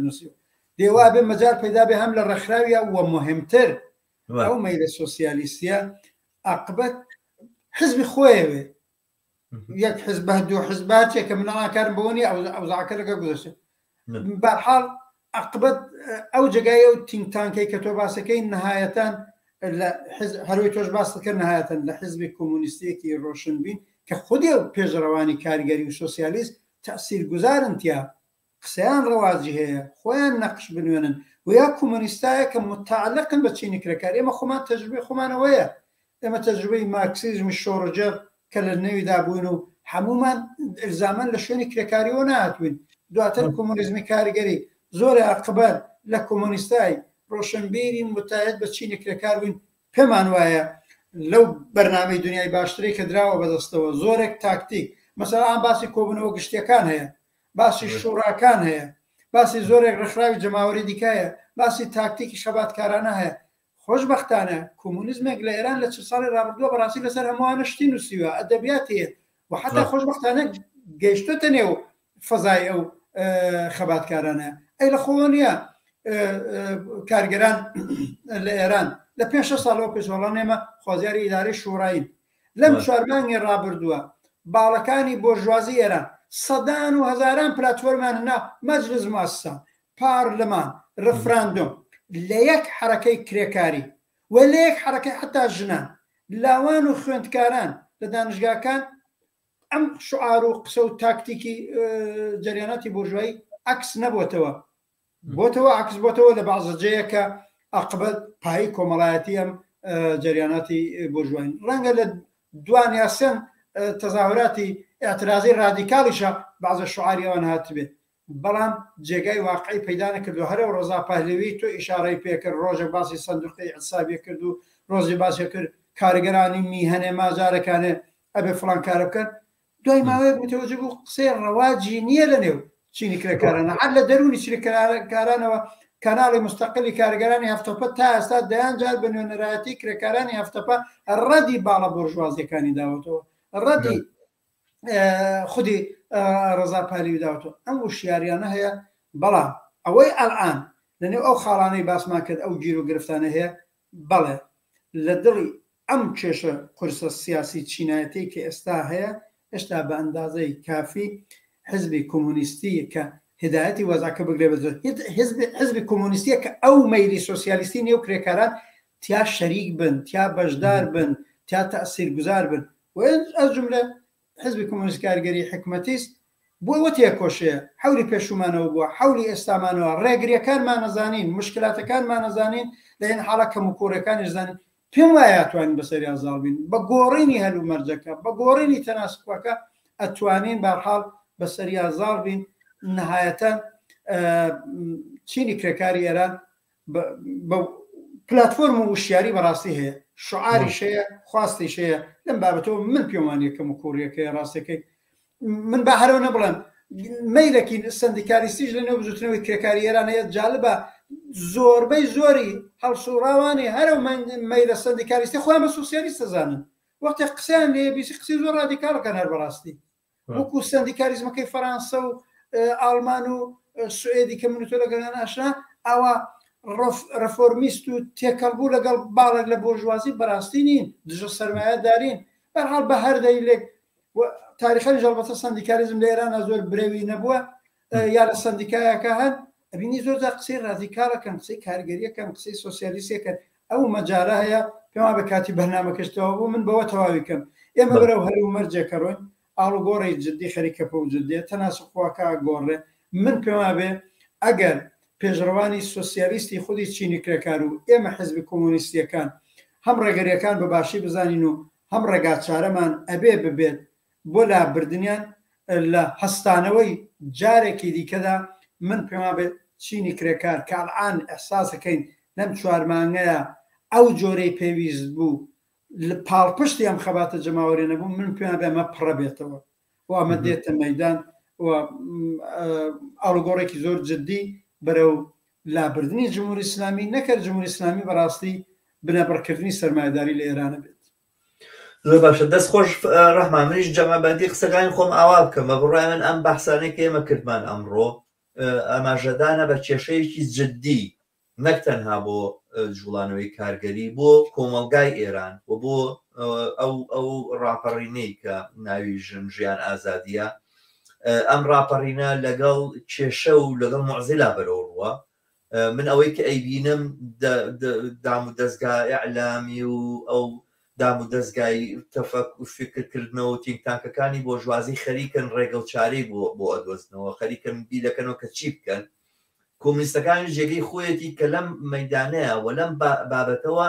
نووسیوە دێوا بێ مەجال پەیدا بێ هەم لە ڕێکخراویە وە مهمتر ئەو مەیلە سۆسیالیستیە عاقبەت حزبی خۆیەوێ یەک حزب دوو حزباتێک کە مناڵاکارم بۆنی ئەوزاکە لەگە گذاشتە بەرحاڵ عاقبەت ئەو جگایە و تینگتانکەی کە تۆ باسەکەی نەهایەتان هەروی تۆش باس کرد نەهایەتەن لە حزبی کۆمونیستێکی ڕۆشنبین کە خودی و پێشڕەوانی کارگەری و سۆسیالیست تەسیرگوزارن تیا قسەیان ڕەواجی هەیە خۆیان نەقش بنوێنن و یا کۆمونیستایە کە متعلقن بە چینی کرێکار ئێمە خۆمان تەجروبەی خۆمانەوەیە ئێمە تەجروبەی مارکسیزمی شۆڕەجەر کە لە نێویدا بووین و هەمومان ئلزامەن لە شوێنی کرێکاریەوە نهاتوین دواتر کۆمونیزمی کارگەری زۆری عاقبەت لە کۆمونیستای ڕۆشنبیری متحد بە چینی کرێکار بووین پێمان وایە لەو بەرنامەی دنیای باشتری کە دراوە بەدەستەوە زۆرێک تاکتیک مەسەڵەن ئەم باسی کۆبوونەوە گشتیەکان هەیە باسی شوڕاکان هەیە باسی زۆرێک ڕێکخراوی جەماوەری دیکایە باسی تاکتیکی خەباتکارانە هەیە خۆشبەختانە کۆمونیزمێک لە ئێران لە 40 ساڵی ڕابردووە بەڕاستی لەسەر هەمووانە شتی نووسیوە ئەدەبیاتی هەیە و حتا خۆشبەختانە گەیشتۆتە نێو فەزای ئەو خەباتکارانە ئەی لە خۆوە نییە کارگەران لە ئێران لە 5 ساڵەوە پێشوەڵان ئێمە خۆزیاری ئیدارەی شوڕایین لەم 4 مانگی ڕابردووە باڵەکانی بۆرژوازی ئێران سەدان و هەزاران پلاتفۆرمان هەنا مەجلس موەسسە پارلەمان ڕفراندۆم لە یەک حرەکەی کرێکاری و لە یەک حرەکەی حتا ژنان لاوان و خوێندکاران لە دانشگاکان ئەم شعار و قسە و تاکتیکی جەریاناتی بۆرژوایی عکس نەبووتەوە عکس بۆتەوە لە بەعزەجەیەکە عاقبەت پایی کۆمەڵایەتی ئەم جەریاناتی بۆرژوایی ڕەنگە لە دوان یاسەن تەزاوراتی ئاعترازی رادیکالیشە بەعزە شعاری ئەوان هاتبێت بەڵام جێگای واقعی پەیدا نەکردو هەرە و ڕۆزا پەهلەوی تۆ ئیشارەی پێکرد ڕۆژێک باسی سندوقی حسابی کرد و ڕۆژی باسی کرد کارگەرانی میهنێ ماجارەکانێ ئەبێ فڵان کارە بکەن دوای ماوەیەک متوەجە بوو قسەی ڕەواجی نییە لە نێو چینی کرێکارانە هەر لە دەرونی چینی کرێکارانەوە کاناڵی مستەقلی کارگەرانی هەفتەپە تا ئێستا دەیان جار بە نوێنەرایەتی کرێکارانی هەفتەپە ڕەدی باڵە بۆرژوازیەکانی داوەتەوە ڕەدی خودی ڕەزا پالیوی داوەتەوە ئەم وشیاریانە هەیە بەڵام ئەوەی ئەلعان لەنێو ئەو خاڵانەی باسمان کرد ئەو گیر و گرفتانە هەیە بەڵێ لە دڵی ئەم کێشە قورسە سیاسی چینایەتی کە ئێستا هەیە هێشتا بە ئەندازەی کافی حزبی کۆمونیستی کە هدایەتی وەزعکە بگرێ بەدرێت حزبی کۆمونیستیە کە ئەو مەیلی سۆسیالیستی نێو کرێکاران تیا شەریک بن تیا بەشدار بن تیا تەسیرگوزار بن و ئەز جملە حزبی کۆمونیست کارگەری حکومەتیست بۆ وە تێکۆشەیە حولی پێشومانەوە بووە حولی ئێستامانەوە ڕێگریەکانمان نەزانین مشکلاتەکانمان نەزانین لە هێن حاڵە کەم و کۆڕەکانی زانین پێم وایە ئەتوانین بەسەری ئازاڵ بین بە گۆڕینی هەلوو مەرجەکە بە گۆڕینی تەناسکوەکە ئەتوانین بەرحاڵ بەسەری ئازاڵ بین نهایەتەن چینی کرێکاری ئێران بە پلاتفۆرم و وشیاری بەڕاستی هەیە شعاریش هەیە خواستیش هەیە لەم بابەتەوە من پێمان یەکەم و کوڕیەکەی ڕاستەکەی من بە هەرەوە نەبڵێم مەیلێکی سندیکالیستیش لە نێو بزوتنەوەی کرێکاری ئێران هەیە جالبە زۆربەی زۆری هەڵسوڕاوانی هەرە مەیلە سندیکالیستی خۆیان بە سۆسیالیست دەزانن وەختی قسەیان لێ بیسی قسەی زۆر ڕادیکاڵەکەن هەر بەڕاستی وەکو سندیکالیزمەکەی فەرانسە و ئاڵمان و سوئێدی کە من تۆ لەگەڵیان ئاشنا ئەوە ڕەفۆرمیست و تێکەڵبوو لەگەڵ باڵێک لە بۆرژوازی بەڕاستی نین دژە سەرمایە دارین بەرحاڵ بە هەردەی لێک تاریخی جەڵبەتە سندیکالیزم لە ئێرانە زۆر برەوی نەبووە یا لە سندیکایەکە هەن ئەبینی زۆر قسەی ڕادیکالەکەن قسەی کارگەریەکەن قسەی سۆسیالیستەکەن ئەو مەجارە هەیە پێما بە کاتی بەرنامەکەشتەوە بوو من بەوە تەواویکەم ئێمە بەرەو هەرو مەرجێکەڕۆین ئاڵوگۆڕی جددی خەریکە پە و جددێت تەناسەخواکە گۆڕێ من پێما بێ ئەگەر پێشڕەوانی سۆسیالیستی خودی چینی کرێکار و ئێمە حزبی کۆمۆنیستیەکان هەم ڕێگەریەکان بەباشی بزانین و هەم ڕێگات چارەمان ئەبێ ببێت بۆ لابردنیان لە هەستانەوەی جارێکی دیکەدا من پێما بێت چینی کرێکار کاڵعان ئەحساسەکەین لەم 4 مانگەیە ئەو جۆرەی پێویست بوو پاڵپشتی ئەم خەباتە جەماوەری نەبوو من پێیان بێمە پڕە بێتەوە و ئەمە دێتە مەیدان و ئاڵوگۆڕێکی زۆر جددی بەرەو لابردنی جمهوری ئیسلامی نەکرد جمهوری ئیسلامی بەڕاستی بنەبڕکردنی سەرمایه‌داری لە ئێرانە بێت. زۆر باشە دەست خۆش ڕەحمان منیش جەمەبەندی قسەکانی خۆم ئاوا بکەم بە بڕای من ئەم بەحسانەی کە ئێمە کردمان ئەمڕۆ ئاماژەدانە بە کێشەیەکی جددی نەک تەنها بۆ جوڵانەوەی کارگەری بۆ کۆمەلگای ئێران و بۆ ئەو ڕاپەڕینەی کە ناوی ژیان ئازادیە ئەم ڕاپەڕینە لەگەڵ کێشە و لەگەڵ معزیلا بەرەوڕوە من ئەوەی کە ئەیبینم دام و دەستگای ئەعلامی و ئەو دام و دەستگای تەفەک و فکرکردنەوە و تینگتانکەکانی بۆ ژوازی خەریکن ڕێگەڵچاری بۆ ئەدۆزنەوە خەریکن بیلەکەنەوە کە چی بکەن کۆمونیستەکانی جێگەی خۆیەتی کە لەم مەیدانەیە و لەم بابەتەوە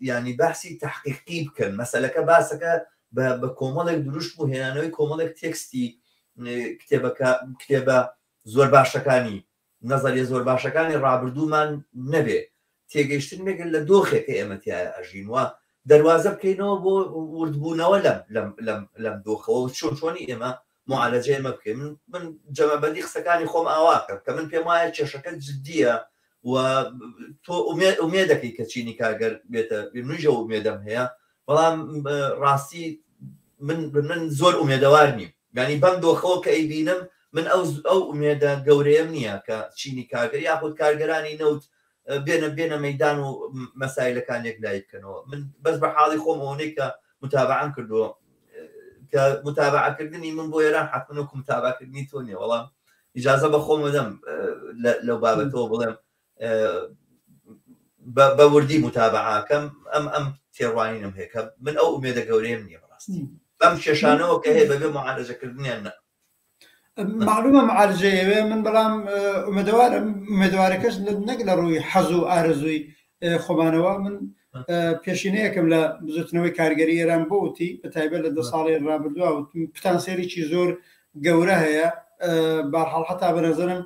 ینی باسی تحقیقی بکەن مەسەلەکە باسەکە بە کۆمەڵێک دروست بوو هێنانەوەی کۆمەڵێک تێکستی کتێبە زۆر باشەکانی نەزەریە زۆر باشەکانی ڕابردوومان نەبێ تێگەیشتن مێگەن لە دۆخێکە ئێمە تایە ئەژین وە دەواازە بکەینەوە بۆ وردبوونەوە لەم دۆخەوە چۆنی ئێمە معالەجە ئێمە بکەین من جەمەبەندی قسەکانی خۆم ئاواکەم کە من پێم وایە کێشەکە جددیە و تۆ ئومێدەکەی کە چینی کارگەر بێتە منیژە ئومێدەم هەیە بەڵام ڕاستی من زۆر ئومێدەوار نیم ینی بەم دۆخەوە کە ئەیبینم من ئەو ئومێدە گەورەیەم نییە کە چینی کارگەر یاخود کارگەرانی نەوت بێنە مەیدان و مەسایلەکانێک لای بکەنەوە من بەس بە حاڵی خۆم ئەوەی کە متابعەم کردووە کە متابعەکردنی من بۆ ئێران حتمەن وەکو متابعەکردنی تۆ نییە وەڵام ئیجازە بە خۆم دەم لەو بابەتەوە بڵێم بە وردی متابعەکەم ئەم تێڕوانینم هەیە کە من ئەو ئومێدە گەورەیەم نییە بەڕاستی بەم کێشانەوە کە هەیە بەبێ معالەجەکردنیان نە معلومە معالجەیەوێ من بەڵام ئومێدوارەکەش نەک لە ڕووی حەز و ئارزووی خۆمانەوە من پێشینەیەکم لە بزوتنەوەی کارگەری ئێران بۆتی بە تایبەت لە 2 ساڵی ڕابردووە و پتانسێریی زۆر گەورە هەیە بەرحاڵ هەتا بەنەزەرم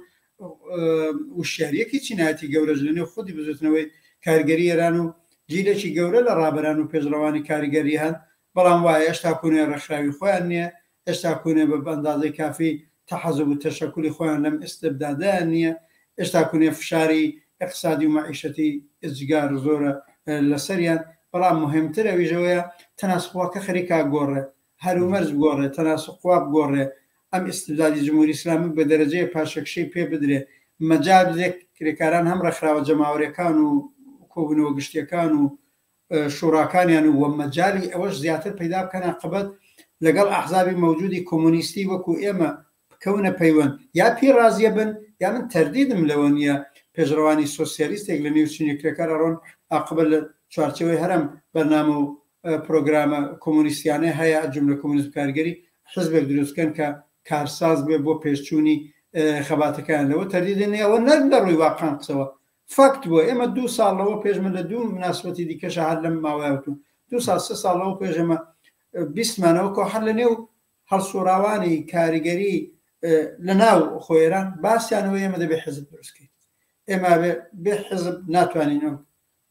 وشیارەکی چینایەتی گەورەش لەنێو خودی بزوتنەوەی کارگەری ئێران و جیلێکی گەورە لە ڕابەران و پێشڕەوانی کاریگەری هەن بەڵام وایە هێشتا کوونێ ڕێکخراوی خۆیان نییە هێشتا کوونێ بە ئەندازەی کافی تەحەزب و تەشەکولی خۆیان لەم ئستبدادایان نییە هێشتا کوونێ فشاری اقتصادی و معیشەتی ئجگار زۆرە لەسەریان بەڵام مهمتر ئەویژەوەیە تەناسخواکە خەریکا گۆڕێ هەرومەرز بگۆڕێ تەناسخوا بگۆڕێ ئەم ئستبدادی جمهوری ئیسلامی بە دەرەجەیە پاشەکشەی پێ بدرێ مەجال لێک کرێکاران هەم ڕێکخراوە جەماوەریەکان و کۆبوونەوە گشتیەکان و شوڕاکانیان و مەجای ئەوەش زیاتر پەیدا بکەن عاقبەت لەگەڵ ئەحزابی مەوجودی کۆمۆنیستی وەکو ئێمە بکەونە پەیوەند یا پێی ڕازیە بن یا من تەردیدم لەوە نییە پێشڕەوانی سۆسیالیستێک لە نێو چینی کرێکارە ڕۆن عاقبەت لە چوارچەوەی هەرم بەرنامە و پرۆگرامە کۆمۆنیستیانە هەیە جملە کۆمۆنیست کارگەری حزبێک دروستکەن کە کارساز بێ بۆ پێشچوونی خەباتەکان لەوە تەردیدێنێ ئەوە نەک لە ڕووی واقعان قسەوە فەکت بووە ئێمە 2 ساڵەوە پێش من لە 2 مناسبەتی دیکەشە هەر لەم ماوەیەوتون 2 سال 3 ساڵەوە پێش ئەمە بیستمانەوە کە هەر لە نێو هەڵسوڕاوانی کاریگەری لە ناو خۆێران باسییانەوە ئێمە دەبێ حزب دروستکەین ئێمە بێ حزب ناتوانینەوە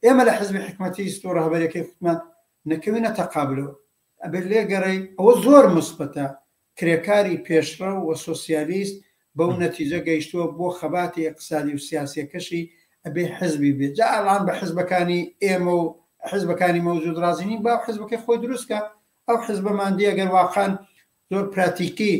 ئێمە لە حزبی حکومەتی ستۆ ڕەهبەرەکەی خودمان نەکەوینە تەقابلەوە ئەبێت لێگەڕێ ئەوە زۆر مثبەتە کرێکاری پێشڕە و سۆسیالیست بەو نەتیجە گەیشتووە بۆ خەباتی اقتصادی و سیاسیەکەشی ئەبێ حزبی بێت جا ئەڵان بە حزبەکانی ئێمە و حزبەکانی مەوجود ڕازینین با حزبەکەی خۆی دروستکە ئەو حزبەماندی ئەگەر واقعاً زۆر پراتیکی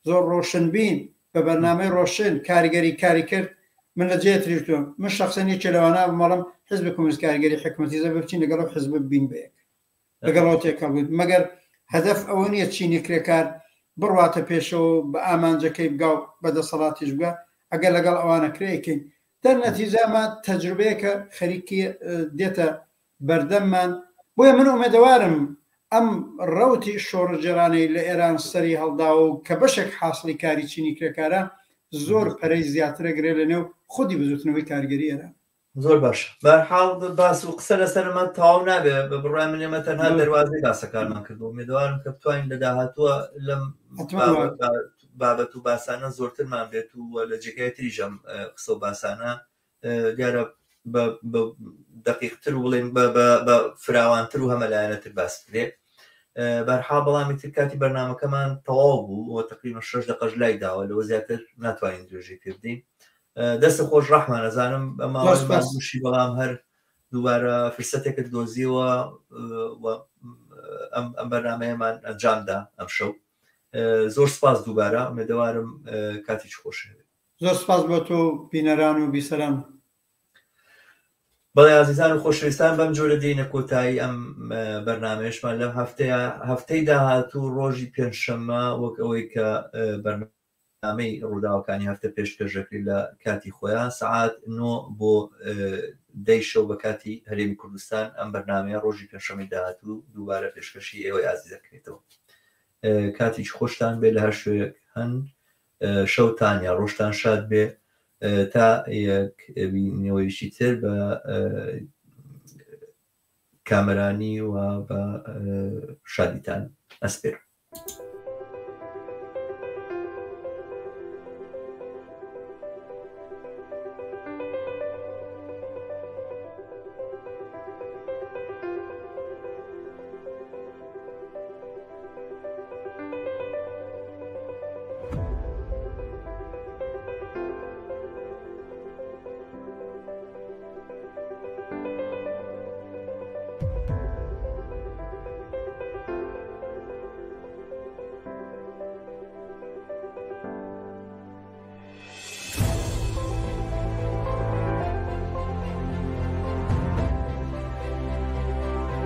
زۆر ڕۆشنبین بە بەرنامەی ڕۆشن کاریگەری کاری کرد من لە جێ تریشتوم من شخصەنی چێلەوانە بمەڵم حزب کۆمونیست کاریگەری حکومەتی زە بچین لەگەڵ حزب بین بەیەک لەگەڵەوە تێکەڵ بوویت مەگەر هەدەف ئەوە نییە چینی کرێکار بڕاتە پێشەوە بە ئامانجەکەی بگا و بەدەسەڵاتیش بگە ئەگەر لەگەڵ ئەوانە کرێکین دەر نەتیجامە تەجروبەیەکە خەریکی دێتە بەردەممان بۆیە من ئومێدەوارم ئەم ڕەوتی شۆڕجێرانەی لە ئێران سەری هەڵدا و کە بەشێک حاصلی کاری چینی کرێکارە زۆر پەرەی زیاترە گرێ لە نێو خودی بزوتنەوەی کارگەری ئێران زۆر باش بەرحاڵ باس و قسە لەسەرمە تەواو نابێت بە بڕای من ئێمە تەنها دەواازەی باسەکارمان کردو میدوارم کە بتوانین لە داهاتووە لەم بابەت و باسانە زۆرترمان بێت و لە جێگای تریژەم قسە و باسانە دیارە دقیقتر بڵێن بە فراوانتر و هەمەلایەنەتر باس بێ بەرحاڵ بەڵامی تر کاتی بەرنامەکەمان تەواو بوو و تقریبا 6 دقەش لای داوە لەوە زیاتر ناتوانین درێژی پێ بدەین دەستە خۆش ڕەحمان ئەزانم ئەماوەشی بەڵام هەر دووبارە فرسەتێکت دۆزیەوە ئەم بەرنامەیەمان ئەنجامدا ئەم شەو زۆر سپاس دووبارە ئەمێدەوارم کاتیش خۆش زۆر سپاس بۆ تۆ بینەران و بیسەران بەڵێ عزیزان و خۆشەویستان بەم جۆرە دێنە کۆتایی ئەم بەرنامەیەشمان لەم هەفتەی داهاتوو ڕۆژی پێنجشەممە وەک ئەوەی کە بەرنامەی ڕووداوەکانی هەفتە پێشکەشەکری لە کاتی خۆیان سعات 9 بۆ 10 شەو بە کاتی هەرێمی کوردستان ئەم بەرنامەیە ڕۆژی پێنجشەمەی داهاتوو دووبارە پێشکەشی ئێوەی عزیز دەکرێتەوە کاتیش خۆشتان بێ لە هەر شوێک هەن شەوتان یا ڕۆژتان شاد بێ تا یەک بینەوەیشی تر بە کامەرانی و بە شادیتان ئەسپێر